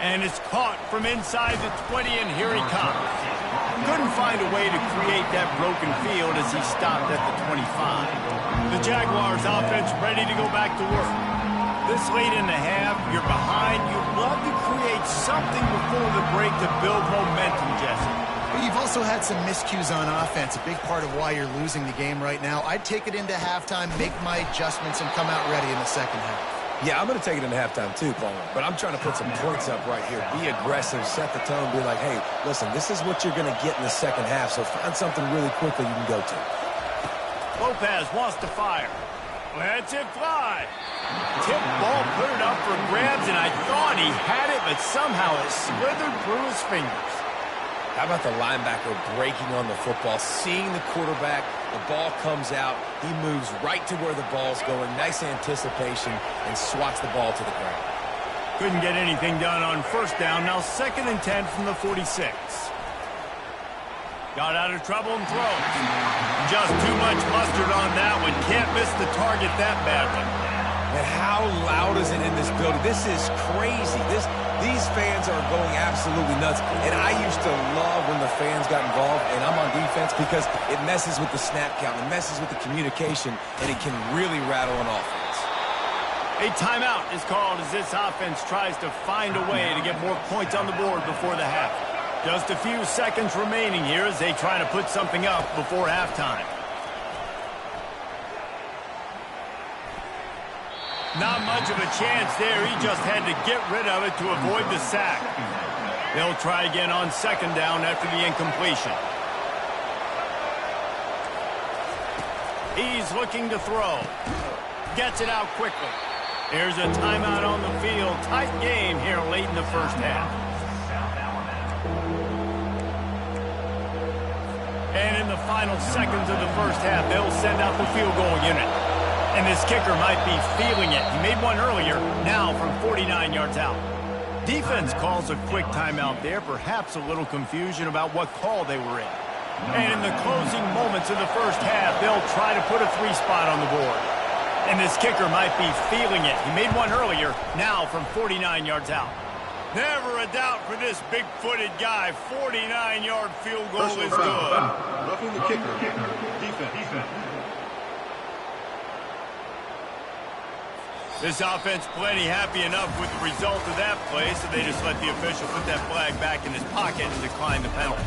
And it's caught from inside the 20, and here he comes. Couldn't find a way to create that broken field as he stopped at the 25. The Jaguars offense ready to go back to work. This late in the half, you're behind. You'd love to create something before the break to build momentum, Jesse. But you've also had some miscues on offense, a big part of why you're losing the game right now. I'd take it into halftime, make my adjustments, and come out ready in the second half. Yeah, I'm going to take it into halftime too, Paul. But I'm trying to put some points up right here. Be aggressive, set the tone, be like, hey, listen, this is what you're going to get in the second half, so find something really quickly you can go to. Lopez wants to fire. Lets it fly. Tip ball, put it up for grabs, and I thought he had it, but somehow it slithered through his fingers. How about the linebacker breaking on the football, seeing the quarterback, the ball comes out, he moves right to where the ball's going, nice anticipation, and swats the ball to the ground. Couldn't get anything done on first down, now 2nd and 10 from the 46. Got out of trouble and throws. Just too much mustard on that one. Can't miss the target that badly. And how loud is it in this building? This is crazy. These fans are going absolutely nuts. And I used to love when the fans got involved, and I'm on defense, because it messes with the snap count, it messes with the communication, and it can really rattle an offense. A timeout is called as this offense tries to find a way to get more points on the board before the half. Just a few seconds remaining here as they try to put something up before halftime. Not much of a chance there. He just had to get rid of it to avoid the sack. They'll try again on 2nd down after the incompletion. He's looking to throw. Gets it out quickly. Here's a timeout on the field. Tight game here late in the first half. And in the final seconds of the first half, they'll send out the field goal unit. And this kicker might be feeling it. He made one earlier, now from 49 yards out. Defense calls a quick timeout there, perhaps a little confusion about what call they were in. And in the closing moments of the first half, they'll try to put a 3-spot on the board. And this kicker might be feeling it. He made one earlier, now from 49 yards out. Never a doubt for this big-footed guy. 49-yard field goal is good. Roughing the kicker. Defense. This offense plenty happy enough with the result of that play, so they just let the official put that flag back in his pocket and decline the penalty.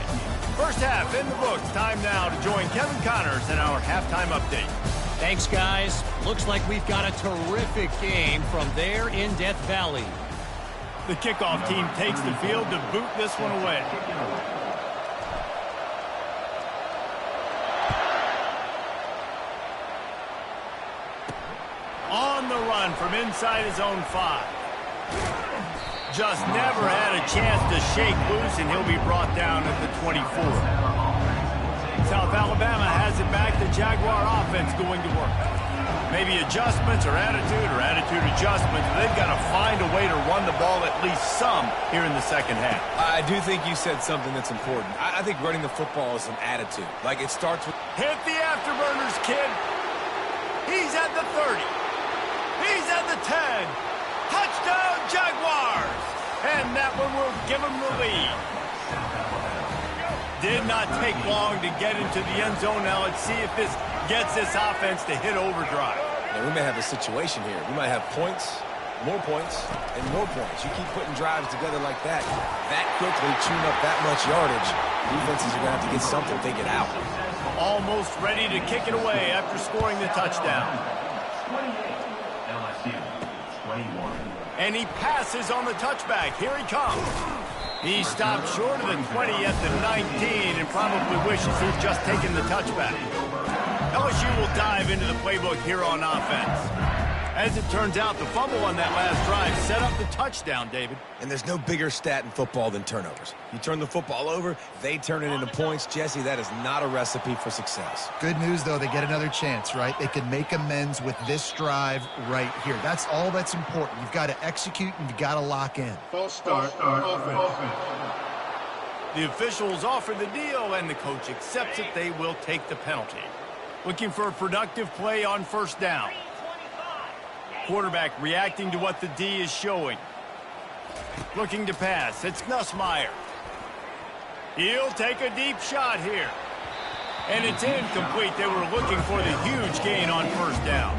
First half in the books. Time now to join Kevin Connors in our halftime update. Thanks, guys. Looks like we've got a terrific game from there in Death Valley. The kickoff team takes the field to boot this one away. On the run from inside his own 5. Just never had a chance to shake loose, and he'll be brought down at the 24. South Alabama has it back. The Jaguar offense going to work. Maybe adjustments or attitude adjustments. They've got to find a way to run the ball at least some here in the second half. I do think you said something that's important. I think running the football is an attitude. Like, it starts with... Hit the afterburners, kid. He's at the 30. He's at the 10. Touchdown, Jaguars. And that one will give them the lead. Did not take long to get into the end zone. Now let's see if this gets this offense to hit overdrive. Now, we may have a situation here. We might have points, more points, and more points. You keep putting drives together like that quickly, chewing up that much yardage, defenses are going to have to get something to get out. Almost ready to kick it away after scoring the touchdown. 28, LSU, 21. And he passes on the touchback. Here he comes. He stopped short of the 20 at the 19 and probably wishes he'd just taken the touchback. LSU will dive into the playbook here on offense. As it turns out, the fumble on that last drive set up the touchdown, David. And there's no bigger stat in football than turnovers. You turn the football over, they turn it into points. Jesse, that is not a recipe for success. Good news, though, they get another chance, right? They can make amends with this drive right here. That's all that's important. You've got to execute and you've got to lock in. False start. Offense. The officials offer the deal, and the coach accepts it. They will take the penalty. Looking for a productive play on first down. Quarterback reacting to what the D is showing. Looking to pass. It's Nussmeier. He'll take a deep shot here. And it's incomplete. They were looking for the huge gain on first down.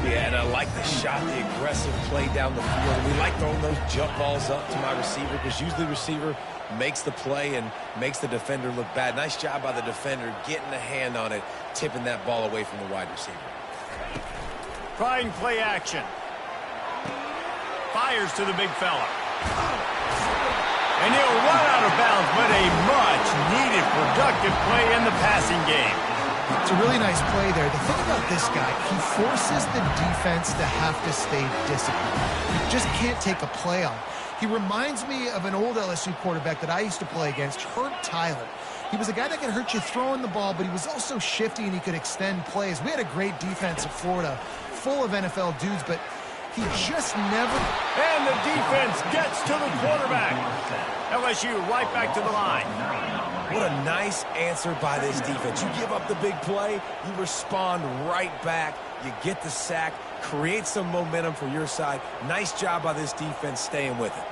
Yeah, and I like the shot, the aggressive play down the field. We like throwing those jump balls up to my receiver because usually the receiver makes the play and makes the defender look bad. Nice job by the defender getting a hand on it, tipping that ball away from the wide receiver. Trying play action. Fires to the big fella. And he'll run out of bounds, but a much-needed productive play in the passing game. It's a really nice play there. The thing about this guy, he forces the defense to have to stay disciplined. You just can't take a play on. He reminds me of an old LSU quarterback that I used to play against, Herb Tyler. He was a guy that could hurt you throwing the ball, but he was also shifty and he could extend plays. We had a great defense at Florida, full of NFL dudes, but he just never... And the defense gets to the quarterback. LSU right back to the line. What a nice answer by this defense. You give up the big play, you respond right back, you get the sack, create some momentum for your side. Nice job by this defense staying with it.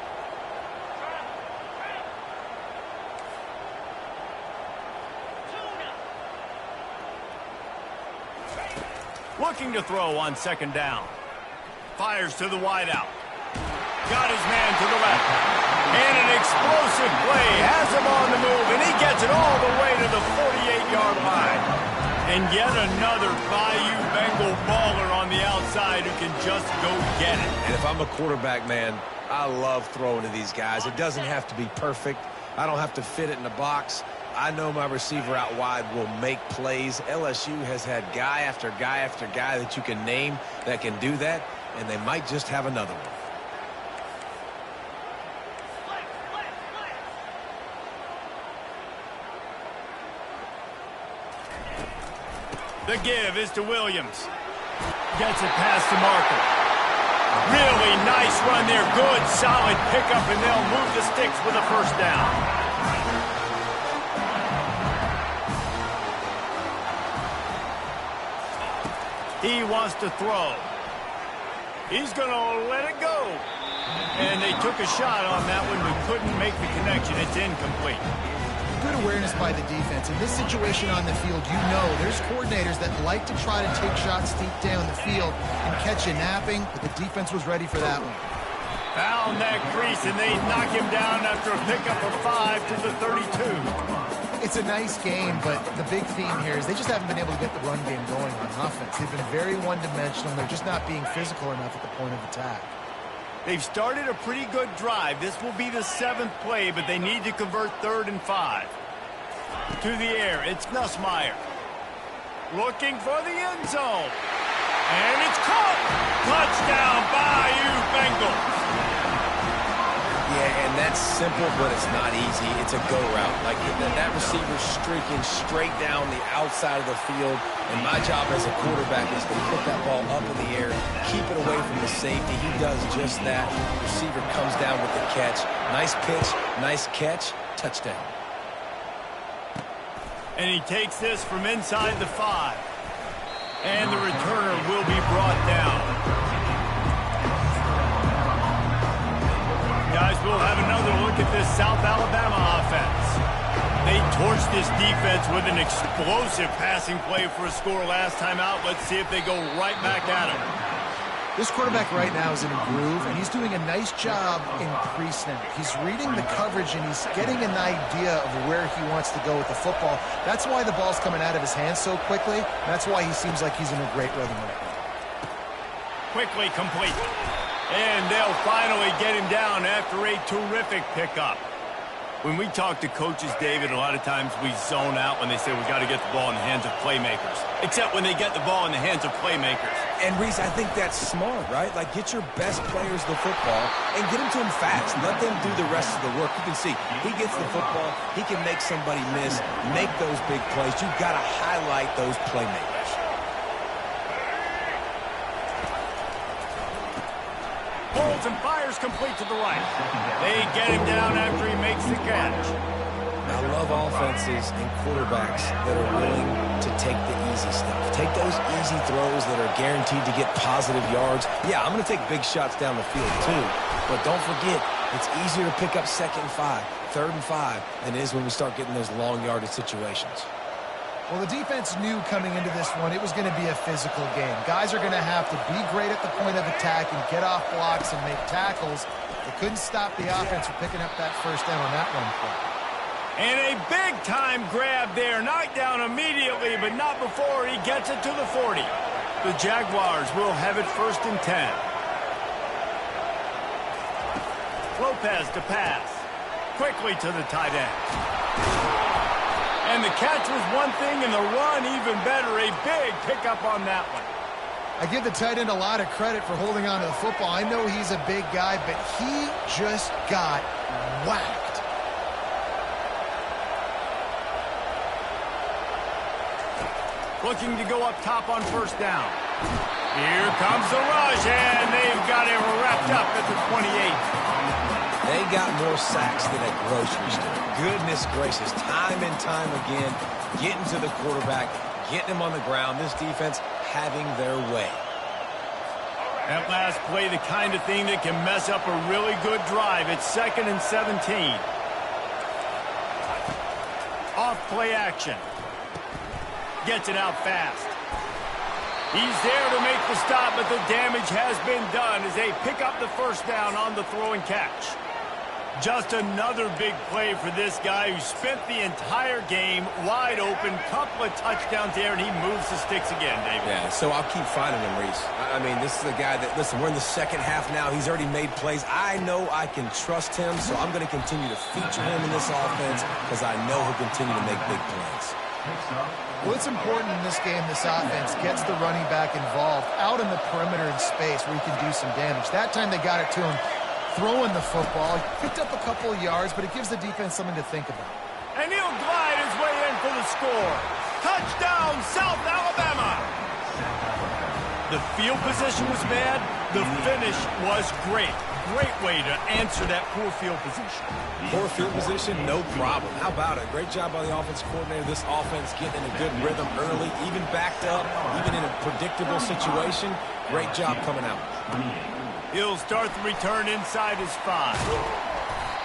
Looking to throw on second down. Fires to the wideout. Got his man to the left. And an explosive play has him on the move, and he gets it all the way to the 48-yard line. And yet another Bayou Bengal baller on the outside who can just go get it. And if I'm a quarterback, man, I love throwing to these guys. It doesn't have to be perfect. I don't have to fit it in the box. I know my receiver out wide will make plays. LSU has had guy after guy after guy that you can name that can do that, and they might just have another one. The give is to Williams. Gets it past the marker. Really nice run there. Good, solid pickup, and they'll move the sticks with a first down. He wants to throw. He's going to let it go. And they took a shot on that one, but couldn't make the connection. It's incomplete. Good awareness by the defense. In this situation on the field, you know there's coordinators that like to try to take shots deep down the field and catch you napping, but the defense was ready for that one. Found that crease, and they knock him down after a pickup of 5 to the 32. It's a nice game, but the big theme here is they just haven't been able to get the run game going on offense. They've been very one-dimensional. They're just not being physical enough at the point of attack. They've started a pretty good drive. This will be the 7th play, but they need to convert 3rd and 5. To the air, it's Nussmeier. Looking for the end zone. And it's caught. Touchdown, Bayou Bengals. Yeah, and that's simple, but it's not easy. It's a go route. Like that receiver's streaking straight down the outside of the field, and my job as a quarterback is to put that ball up in the air, keep it away from the safety. He does just that. Receiver comes down with the catch. Nice pitch, nice catch, touchdown. And he takes this from inside the 5. And the returner will be brought down. Guys, we'll have another look at this South Alabama offense. They torched this defense with an explosive passing play for a score last time out. Let's see if they go right back at him. This quarterback right now is in a groove, and he's doing a nice job in pre-snap. He's reading the coverage, and he's getting an idea of where he wants to go with the football. That's why the ball's coming out of his hands so quickly. That's why he seems like he's in a great rhythm right now. Quickly complete. And they'll finally get him down after a terrific pickup. When we talk to coaches, David, a lot of times we zone out when they say we got to get the ball in the hands of playmakers. Except when they get the ball in the hands of playmakers. And, Reese, I think that's smart, right? Like, get your best players the football and get them to them fast. Let them do the rest of the work. You can see, he gets the football, he can make somebody miss, make those big plays. You've got to highlight those playmakers. Holds and fires complete to the right. They get him down after he makes the catch. I love offenses and quarterbacks that are willing to take the easy stuff. Take those easy throws that are guaranteed to get positive yards. Yeah, I'm going to take big shots down the field too. But don't forget, it's easier to pick up 2nd and 5, 3rd and 5 than it is when we start getting those long yardage situations. Well, the defense knew coming into this one it was going to be a physical game. Guys are going to have to be great at the point of attack and get off blocks and make tackles. They couldn't stop the offense from picking up that first down on that one play. And a big-time grab there. Knocked down immediately, but not before he gets it to the 40. The Jaguars will have it 1st and 10. Lopez to pass. Quickly to the tight end. And the catch was one thing, and the run even better. A big pickup on that one. I give the tight end a lot of credit for holding on to the football. I know he's a big guy, but he just got whacked. Looking to go up top on first down. Here comes the rush, and they've got it wrapped up at the 28. They got more sacks than a grocery store. Goodness gracious, time and time again, getting to the quarterback, getting him on the ground. This defense having their way. That last play, the kind of thing that can mess up a really good drive. It's 2nd and 17. Off play action. Gets it out fast. He's there to make the stop, but the damage has been done as they pick up the first down on the throw and catch. Just another big play for this guy who spent the entire game wide open. Couple of touchdowns there, and he moves the sticks again, David. Yeah, so I'll keep finding him, Reese. I mean, this is a guy that, listen, we're in the second half now. He's already made plays. I know I can trust him, so I'm going to continue to feature him in this offense because I know he'll continue to make big plays. Well, it's important in this game, this offense gets the running back involved out in the perimeter in space where he can do some damage. That time they got it to him throwing the football. He picked up a couple of yards, but it gives the defense something to think about. And he'll glide his way in for the score. Touchdown, South Alabama! The field position was bad. The finish was great. Great way to answer that poor field position. Poor field position, no problem. How about it? Great job by the offensive coordinator. This offense getting in a good rhythm early, even backed up, even in a predictable situation. Great job coming out. He'll start the return inside his 5.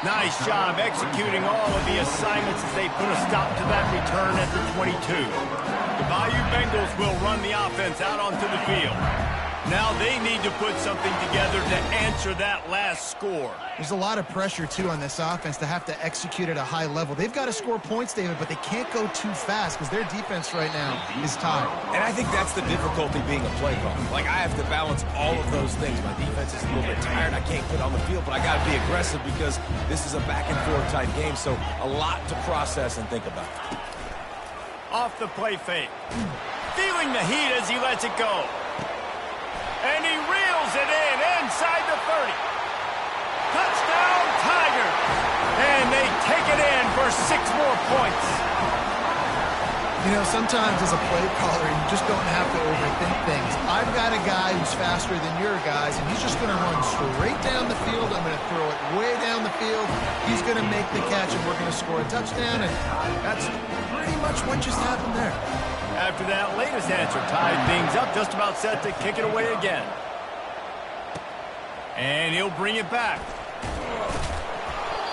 Nice job executing all of the assignments as they put a stop to that return at the 22. The Bayou Bengals will run the offense out onto the field. Now they need to put something together to answer that last score. There's a lot of pressure, too, on this offense to have to execute at a high level. They've got to score points, David, but they can't go too fast because their defense right now is tired. And I think that's the difficulty being a play caller. Like, I have to balance all of those things. My defense is a little bit tired. I can't put on the field, but I got to be aggressive because this is a back-and-forth type game, so a lot to process and think about. Off the play fake. Feeling the heat as he lets it go. And he reels it in inside the 30. Touchdown, Tigers. And they take it in for 6 more points. You know, sometimes as a play caller, you just don't have to overthink things. I've got a guy who's faster than your guys, and he's just going to run straight down the field. I'm going to throw it way down the field. He's going to make the catch, and we're going to score a touchdown. And that's pretty much what just happened there. After that latest answer tied things up, just about set to kick it away again. And he'll bring it back.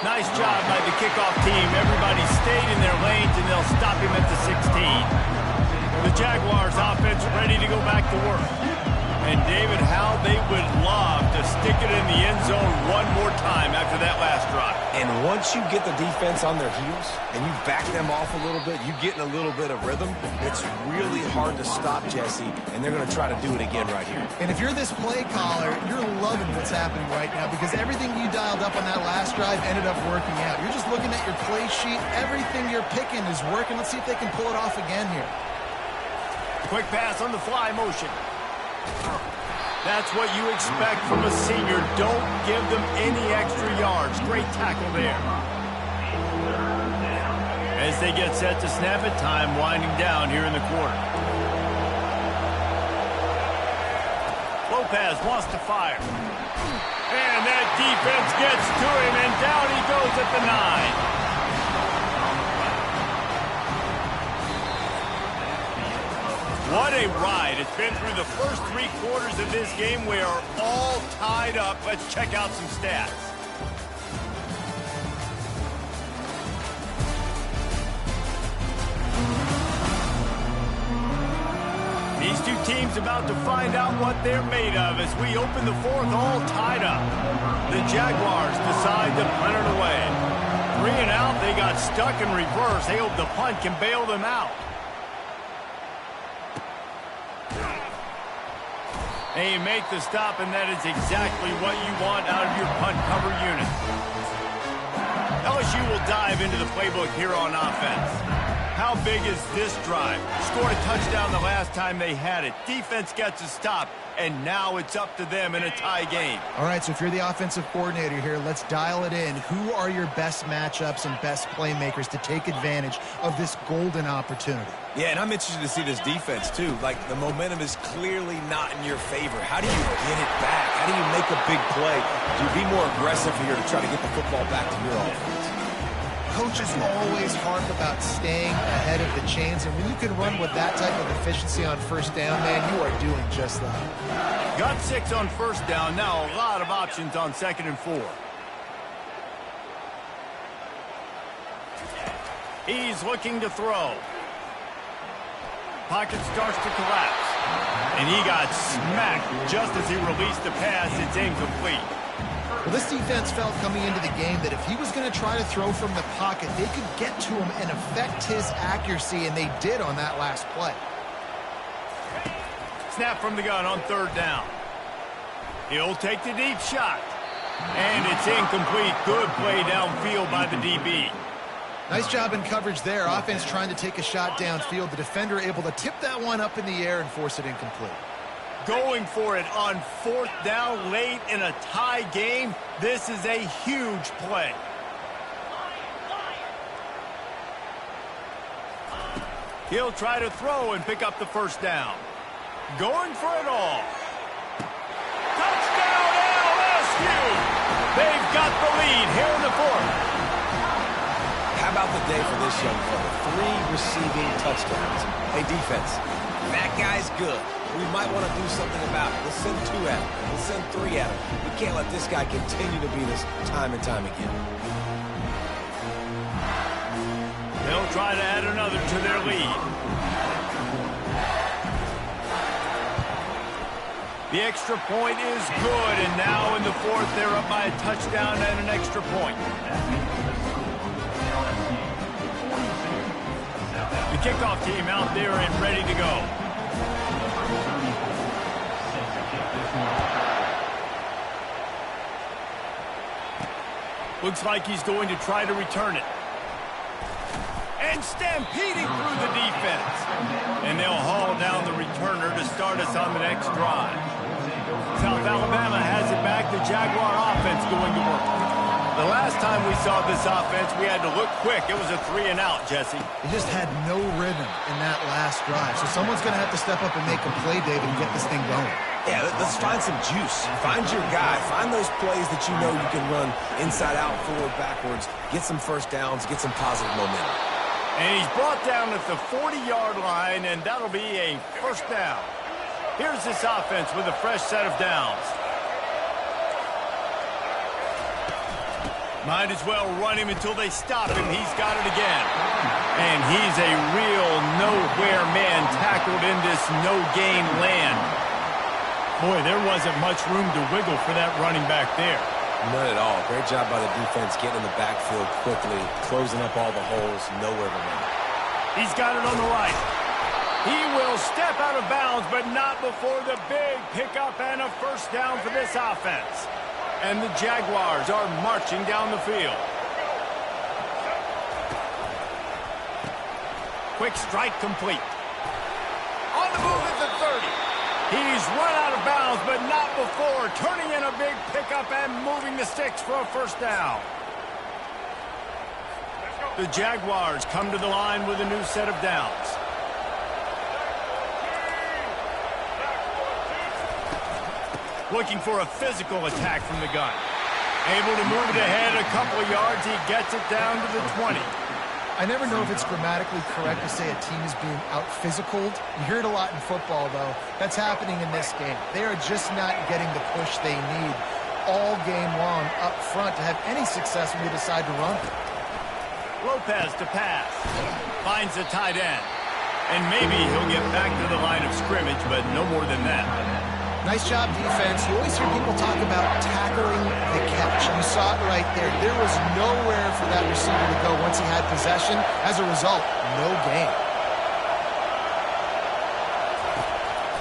Nice job by the kickoff team. Everybody stayed in their lanes, and they'll stop him at the 16. The Jaguars offense ready to go back to work. And David, how they would love to stick it in the end zone one more time after that last drive. And once you get the defense on their heels and you back them off a little bit, you get in a little bit of rhythm, it's really hard to stop, Jesse, and they're going to try to do it again right here. And if you're this play caller, you're loving what's happening right now because everything you dialed up on that last drive ended up working out. You're just looking at your play sheet. Everything you're picking is working. Let's see if they can pull it off again here. Quick pass on the fly motion. That's what you expect from a senior. Don't give them any extra yards. Great tackle there. As they get set to snap it, time winding down here in the quarter. Lopez wants to fire. And that defense gets to him, and down he goes at the 9. What a ride. It's been through the first 3 quarters of this game. We are all tied up. Let's check out some stats. These two teams about to find out what they're made of as we open the 4th all tied up. The Jaguars decide to punt it away. 3 and out, they got stuck in reverse. They hope the punt can bail them out. They make the stop, and that is exactly what you want out of your punt cover unit. LSU will dive into the playbook here on offense. How big is this drive? Scored a touchdown the last time they had it. Defense gets a stop, and now it's up to them in a tie game. All right, so if you're the offensive coordinator here, let's dial it in. Who are your best matchups and best playmakers to take advantage of this golden opportunity? Yeah, and I'm interested to see this defense, too. Like, the momentum is clearly not in your favor. How do you get it back? How do you make a big play? Do you be more aggressive here to try to get the football back to your offense? Coaches always harp about staying ahead of the chains, and when you can run with that type of efficiency on first down, man, you are doing just that. Got 6 on first down. Now a lot of options on 2nd and 4. He's looking to throw. Pocket starts to collapse. And he got smacked just as he released the pass. It's incomplete. Well, this defense felt coming into the game that if he was going to try to throw from the pocket, they could get to him and affect his accuracy, and they did on that last play. Snap from the gun on 3rd down. He'll take the deep shot. And it's incomplete. Good play downfield by the DB. Nice job in coverage there. Offense trying to take a shot downfield. The defender able to tip that one up in the air and force it incomplete. Going for it on 4th down late in a tie game. This is a huge play. He'll try to throw and pick up the 1st down. Going for it all. Touchdown LSU! They've got the lead here in the 4th. How about the day for this young fella? 3 receiving touchdowns. Hey, defense, that guy's good. We might want to do something about it. Let's send 2 at him. Let's send 3 at him. We can't let this guy continue to beat us time and time again. They'll try to add another to their lead. The extra point is good, and now in the 4th, they're up by a touchdown and an extra point. The kickoff team out there and ready to go. Looks like he's going to try to return it. And stampeding through the defense. And they'll haul down the returner to start us on the next drive. South Alabama has it back. The Jaguar offense going to work. The last time we saw this offense, we had to look quick. It was a 3-and-out, Jesse. They just had no rhythm in that last drive. So someone's going to have to step up and make a play, David, and get this thing going. Yeah, let's find some juice. Find your guy. Find those plays that you know you can run inside out, forward, backwards. Get some first downs. Get some positive momentum. And he's brought down at the 40-yard line, and that'll be a 1st down. Here's this offense with a fresh set of downs. Might as well run him until they stop him. He's got it again. And he's a real nowhere man tackled in this no-gain land. Boy, there wasn't much room to wiggle for that running back there. None at all. Great job by the defense getting in the backfield quickly, closing up all the holes, nowhere to run. He's got it on the right. He will step out of bounds, but not before the big pickup and a 1st down for this offense. And the Jaguars are marching down the field. Quick strike complete. On the move at the 30. He's run out of bounds, but not before turning in a big pickup and moving the sticks for a 1st down. The Jaguars come to the line with a new set of downs. Looking for a physical attack from the gun. Able to move it ahead a couple of yards. He gets it down to the 20. I never know if it's grammatically correct to say a team is being out-physicaled. You hear it a lot in football, though. That's happening in this game. They are just not getting the push they need all game long up front to have any success when they decide to run. Lopez to pass. Finds the tight end. And maybe he'll get back to the line of scrimmage, but no more than that. Nice job, defense. You always hear people talk about tackling the catch. You saw it right there. There was nowhere for that receiver to go once he had possession. As a result, no gain.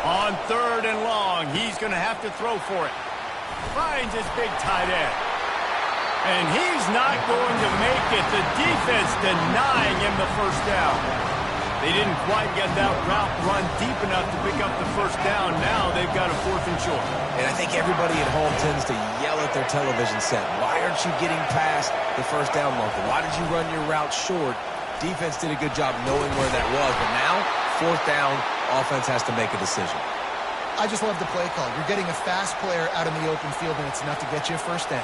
On 3rd and long, he's going to have to throw for it. Finds his big tight end. And he's not going to make it. The defense denying him the first down. They didn't quite get that route run deep enough to pick up the first down. Now they've got a 4th and short. And I think everybody at home tends to yell at their television set. Why aren't you getting past the first down marker? Why did you run your route short? Defense did a good job knowing where that was. But now, 4th down, offense has to make a decision. I just love the play call. You're getting a fast player out in the open field, and it's enough to get you a first down.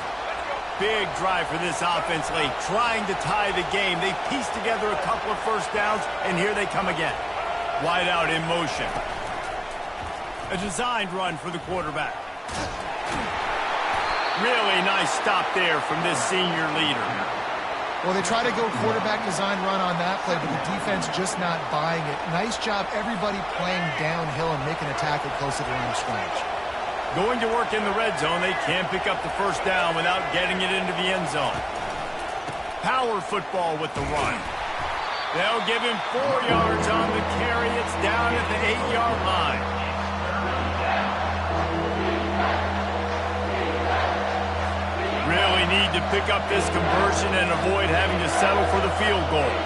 Big drive for this offense late, trying to tie the game. They pieced together a couple of first downs, and here they come again. Wide out in motion. A designed run for the quarterback. Really nice stop there from this senior leader. Well, they try to go quarterback design run on that play, but the defense just not buying it. Nice job, everybody playing downhill and making a tackle close to the line of scrimmage. Going to work in the red zone, they can't pick up the first down without getting it into the end zone. Power football with the run. They'll give him 4 yards on the carry. It's down at the 8-yard line. Really need to pick up this conversion and avoid having to settle for the field goal.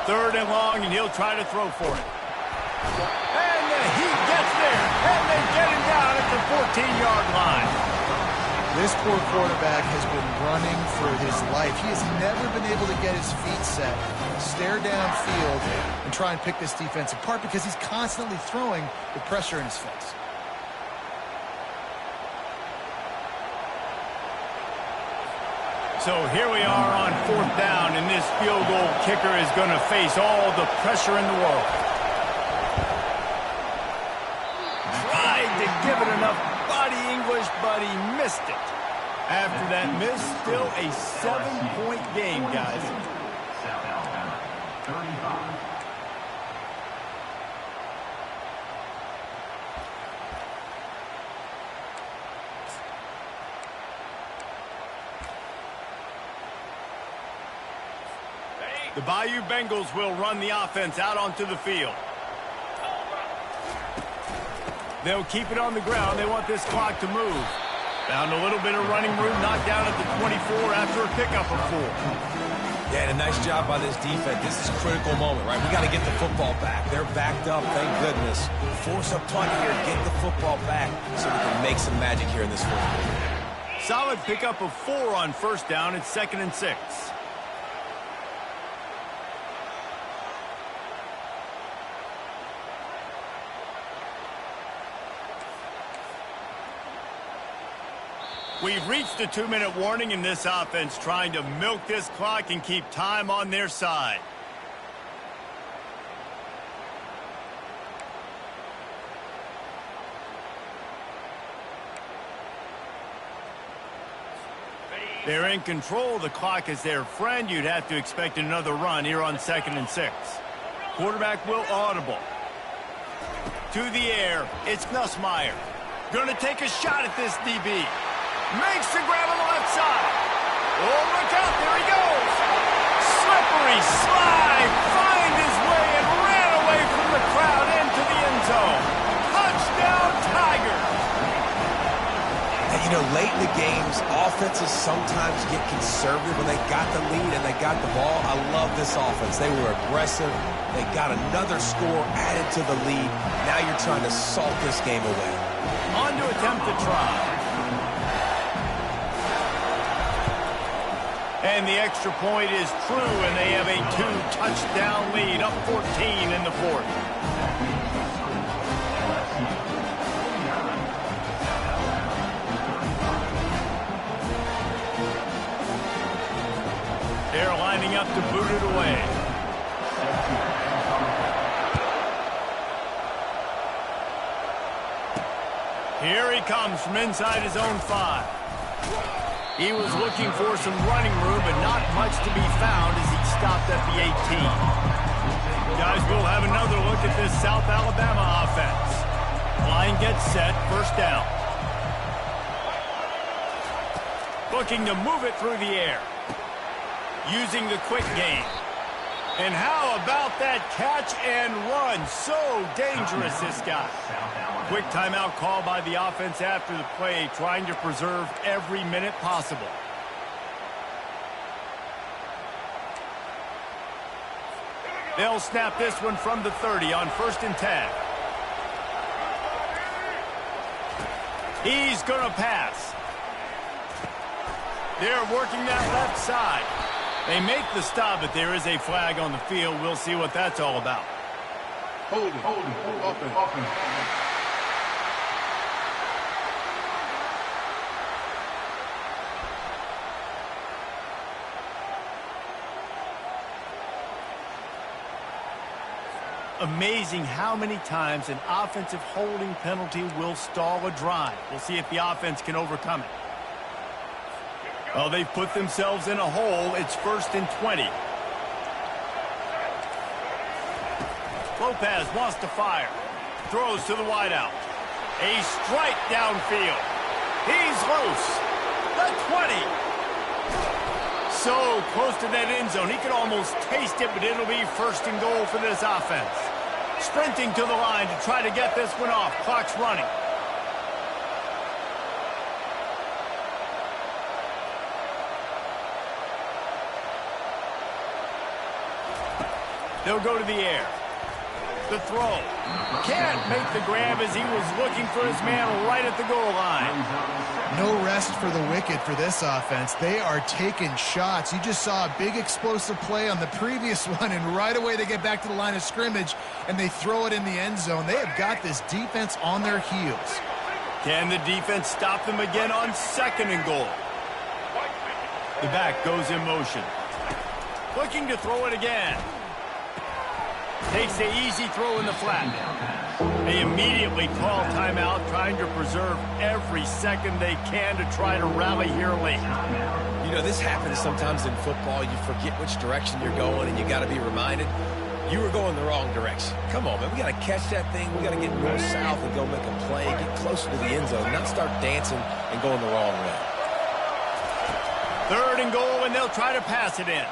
3rd and long, and he'll try to throw for it. And he gets there, and they get him down at the 14-yard line. This poor quarterback has been running for his life. He has never been able to get his feet set, stare downfield, and try and pick this defense apart because he's constantly throwing with pressure in his face. So here we are on 4th down, and this field goal kicker is going to face all the pressure in the world. Tried to give it enough body English, but he missed it. After that miss, still a 7-point game, guys. South Alabama, 35. The Bayou Bengals will run the offense out onto the field. They'll keep it on the ground. They want this clock to move. Found a little bit of running room, knocked down at the 24 after a pickup of 4. Yeah, and a nice job by this defense. This is a critical moment, right? We got to get the football back. They're backed up, thank goodness. Force a punt here, get the football back so we can make some magic here in this 4th quarter. Solid pickup of 4 on first down. It's 2nd and 6. We've reached a 2-minute warning in this offense, trying to milk this clock and keep time on their side. They're in control. The clock is their friend. You'd have to expect another run here on 2nd and 6. Quarterback will audible. To the air. It's Nussmeier. Going to take a shot at this DB. Makes the grab on the left side. Oh, look out. There he goes. Slippery slide. Find his way and ran away from the crowd into the end zone. Touchdown, Tigers. And, you know, late in the games, offenses sometimes get conservative when they got the lead and they got the ball. I love this offense. They were aggressive. They got another score added to the lead. Now you're trying to salt this game away. On to attempt the try. And the extra point is true, and they have a 2-touchdown lead, up 14 in the 4th. They're lining up to boot it away. Here he comes from inside his own 5. He was looking for some running room, but not much to be found as he stopped at the 18. Guys, we'll have another look at this South Alabama offense. Line gets set, first down. Looking to move it through the air. Using the quick game. And how about that catch and run? So dangerous, this guy. Quick timeout call by the offense after the play, trying to preserve every minute possible. They'll snap this one from the 30 on 1st and 10. He's going to pass. They're working that left side. They make the stop, but there is a flag on the field. We'll see what that's all about. Holding. Offense. Amazing how many times an offensive holding penalty will stall a drive. We'll see if the offense can overcome it. Well, they've put themselves in a hole. It's 1st and 20. Lopez wants to fire. Throws to the wideout. A strike downfield. He's loose. The 20. So close to that end zone. He could almost taste it, but it'll be 1st and goal for this offense. Sprinting to the line to try to get this one off. Clock's running. They'll go to the air. The throw. Can't make the grab as he was looking for his man right at the goal line. No rest for the wicked for this offense. They are taking shots. You just saw a big explosive play on the previous one, and right away they get back to the line of scrimmage, and they throw it in the end zone. They have got this defense on their heels. Can the defense stop them again on 2nd and goal? The back goes in motion. Looking to throw it again. Takes the easy throw in the flat. They immediately call timeout, trying to preserve every second they can to try to rally here late. You know, this happens sometimes in football. You forget which direction you're going, and you got to be reminded you were going the wrong direction. Come on, man. We got to catch that thing. We got to get north-south and go make a play, get closer to the end zone, not start dancing and going the wrong way. 3rd and goal, and they'll try to pass it in.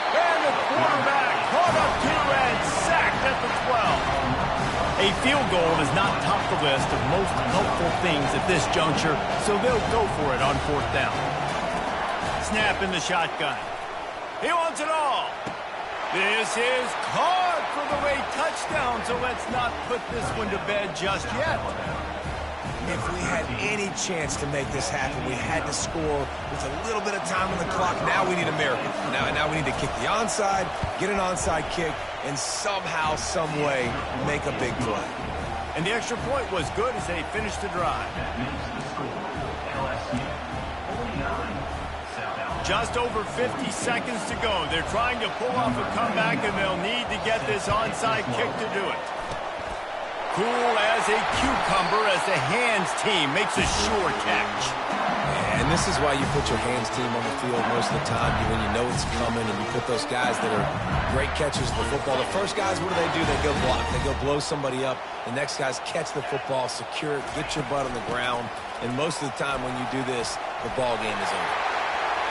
And the quarterback caught up to and sacked at the 12. A field goal does not top the list of most helpful things at this juncture, so they'll go for it on 4th down. Snap in the shotgun. He wants it all. This is caught for the late touchdown, so let's not put this one to bed just yet. If we had any chance to make this happen, we had to score with a little bit of time on the clock. Now we need a miracle. Now we need to kick the onside, get an onside kick, and somehow, some way, make a big play. And the extra point was good as they finished the drive. Just over 50 seconds to go. They're trying to pull off a comeback, and they'll need to get this onside kick to do it. Cool as a cucumber as the hands team makes a sure catch. And this is why you put your hands team on the field most of the time, when you know it's coming, and you put those guys that are great catchers of the football. The first guys, what do? They go block. They go blow somebody up. The next guys catch the football, secure it, get your butt on the ground. And most of the time when you do this, the ball game is over.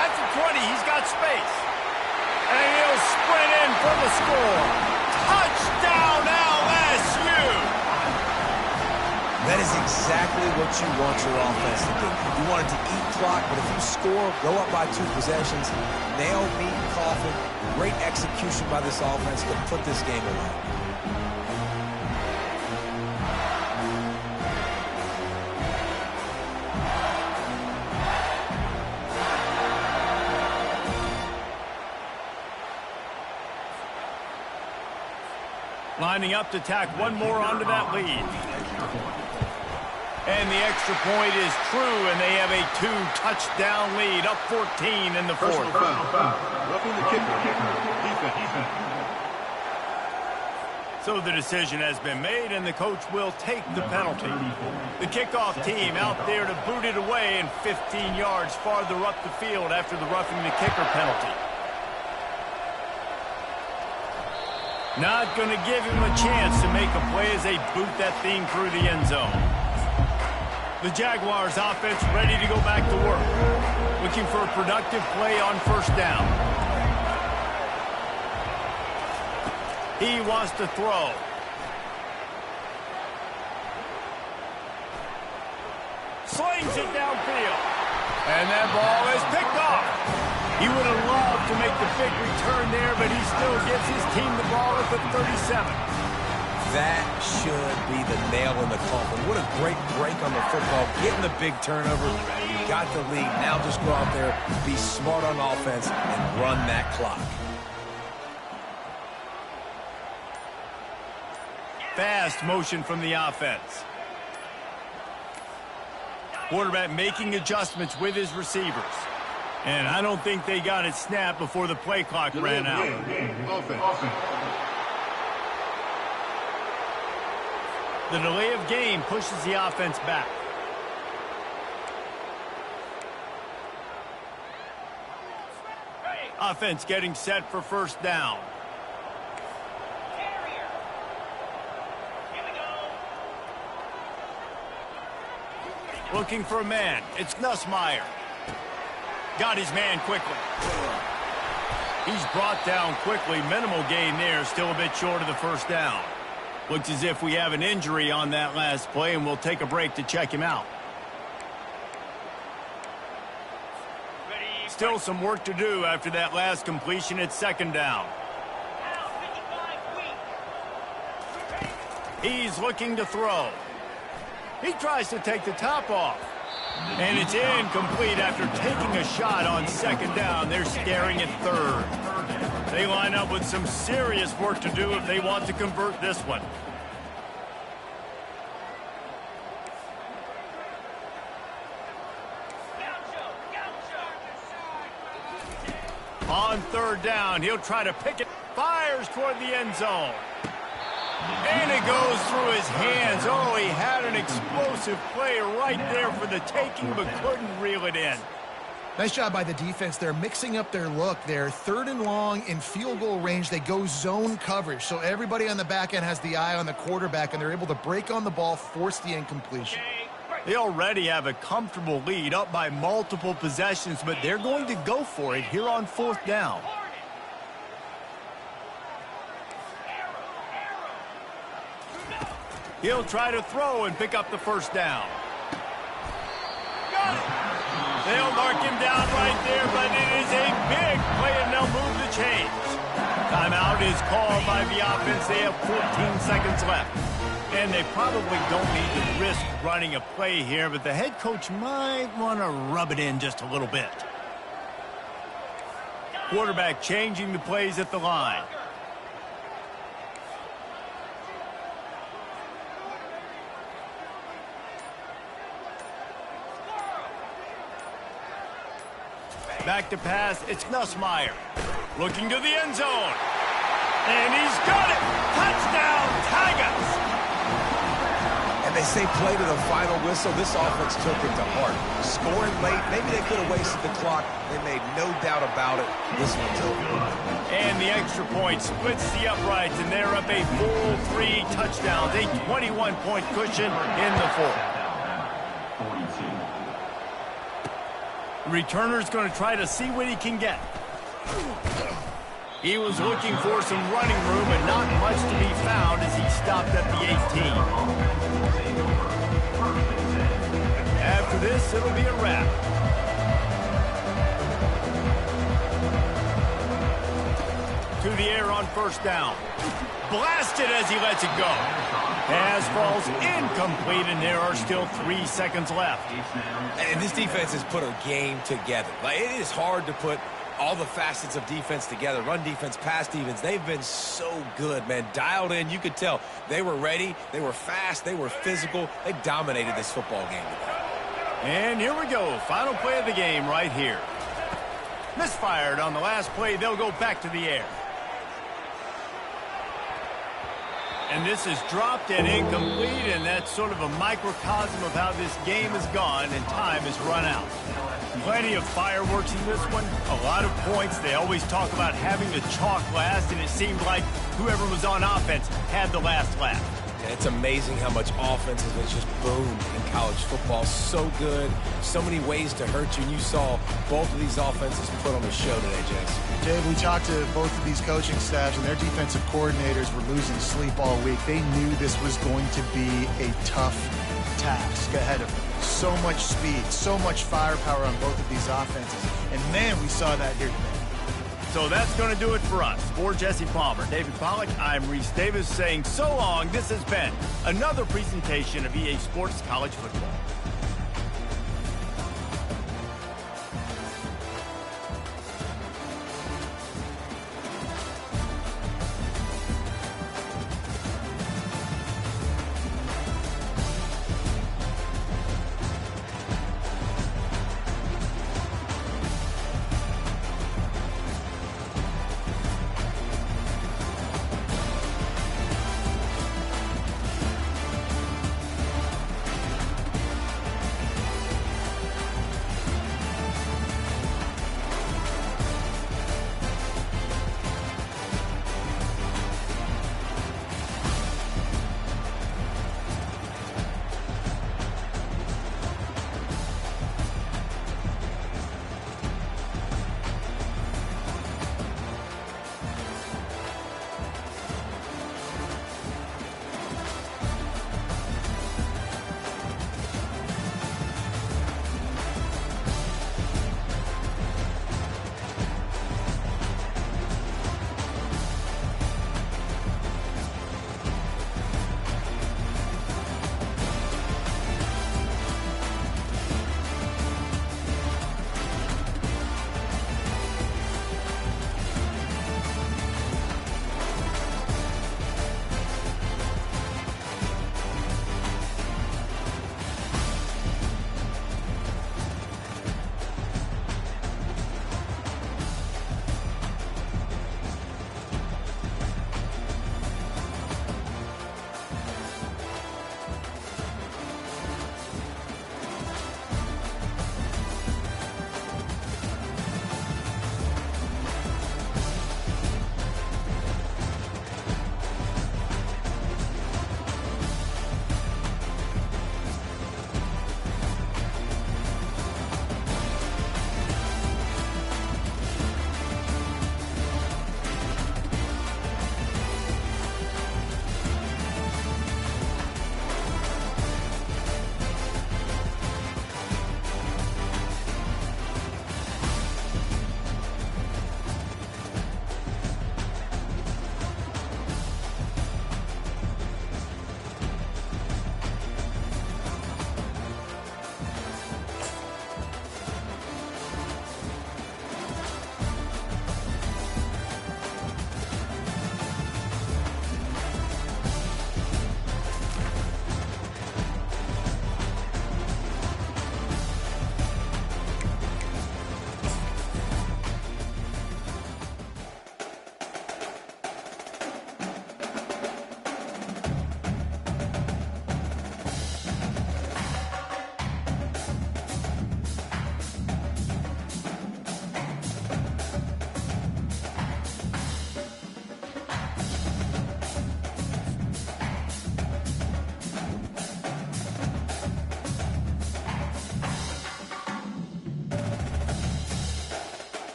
At the 20, he's got space. And he'll sprint in for the score. Touchdown, LSU! That is exactly what you want your offense to do. You want it to eat clock, but if you score, go up by 2 possessions, nail meat coffin, great execution by this offense to put this game away. Lining up to tack one more onto that lead. And the extra point is true, and they have a 2-touchdown lead, up 14 in the 4th. Personal foul. Roughing the kicker. Defense. So the decision has been made, and the coach will take the penalty. The kickoff team out there to boot it away, and 15 yards farther up the field after the roughing the kicker penalty. Not going to give him a chance to make a play as they boot that thing through the end zone. The Jaguars offense ready to go back to work. Looking for a productive play on 1st down. He wants to throw. Slings it downfield. And that ball is picked off. He would have loved to make the big return there, but he still gives his team the ball at the 37. That should be the nail in the coffin. What a great break on the football. Getting the big turnover. You got the lead. Now just go out there, be smart on offense, and run that clock. Fast motion from the offense. Quarterback making adjustments with his receivers. And I don't think they got it snapped before the play clock ran out. The delay of game pushes the offense back. Offense getting set for first down. Looking for a man. It's Nussmeier. Got his man quickly. He's brought down quickly. Minimal gain there. Still a bit short of the first down. Looks as if we have an injury on that last play, and we'll take a break to check him out. Still some work to do after that last completion at second down. He's looking to throw. He tries to take the top off. And it's incomplete after taking a shot on second down. They're staring at third. They line up with some serious work to do if they want to convert this one. On third down, he'll try to pick it. Fires toward the end zone. And it goes through his hands. Oh, he had an explosive play right there for the taking, but couldn't reel it in. Nice job by the defense. They're mixing up their look. They're third and long in field goal range. They go zone coverage. So everybody on the back end has the eye on the quarterback, and they're able to break on the ball, force the incompletion. They already have a comfortable lead up by multiple possessions, but they're going to go for it here on fourth down. He'll try to throw and pick up the first down. They'll mark him down right there, but it is a big play, and they'll move the chains. Timeout is called by the offense. They have 14 seconds left. And they probably don't need to risk running a play here, but the head coach might want to rub it in just a little bit. Quarterback changing the plays at the line. Back to pass, it's Nussmeier. Looking to the end zone. And he's got it! Touchdown, Tigers! And they say play to the final whistle. This offense took it to heart. Scoring late, maybe they could have wasted the clock. They made no doubt about it. This one's over. And the extra point splits the uprights, and they're up a full 3 touchdowns. A 21-point cushion in the fourth. Returner's going to try to see what he can get. He was looking for some running room, and not much to be found as he stopped at the 18. After this, it'll be a wrap. To the air on first down. Blasted as he lets it go. Pass falls incomplete, and there are still 3 seconds left. And this defense has put a game together. Like, it is hard to put all the facets of defense together. Run defense, pass defense. They've been so good, man. Dialed in. You could tell they were ready. They were fast. They were physical. They dominated this football game today. And here we go. Final play of the game right here. Misfired on the last play. They'll go back to the air. And this is dropped and incomplete, and that's sort of a microcosm of how this game has gone, and time has run out. Plenty of fireworks in this one, a lot of points. They always talk about having the chalk last, and it seemed like whoever was on offense had the last laugh. It's amazing how much offense has just boomed in college football. So good, so many ways to hurt you. And you saw both of these offenses put on the show today, Jess. Dave, we talked to both of these coaching staffs, and their defensive coordinators were losing sleep all week. They knew this was going to be a tough task ahead of them. So much speed, so much firepower on both of these offenses. And, man, we saw that here today. So that's going to do it for us. For Jesse Palmer, David Pollack, I'm Reese Davis saying so long. This has been another presentation of EA Sports College Football.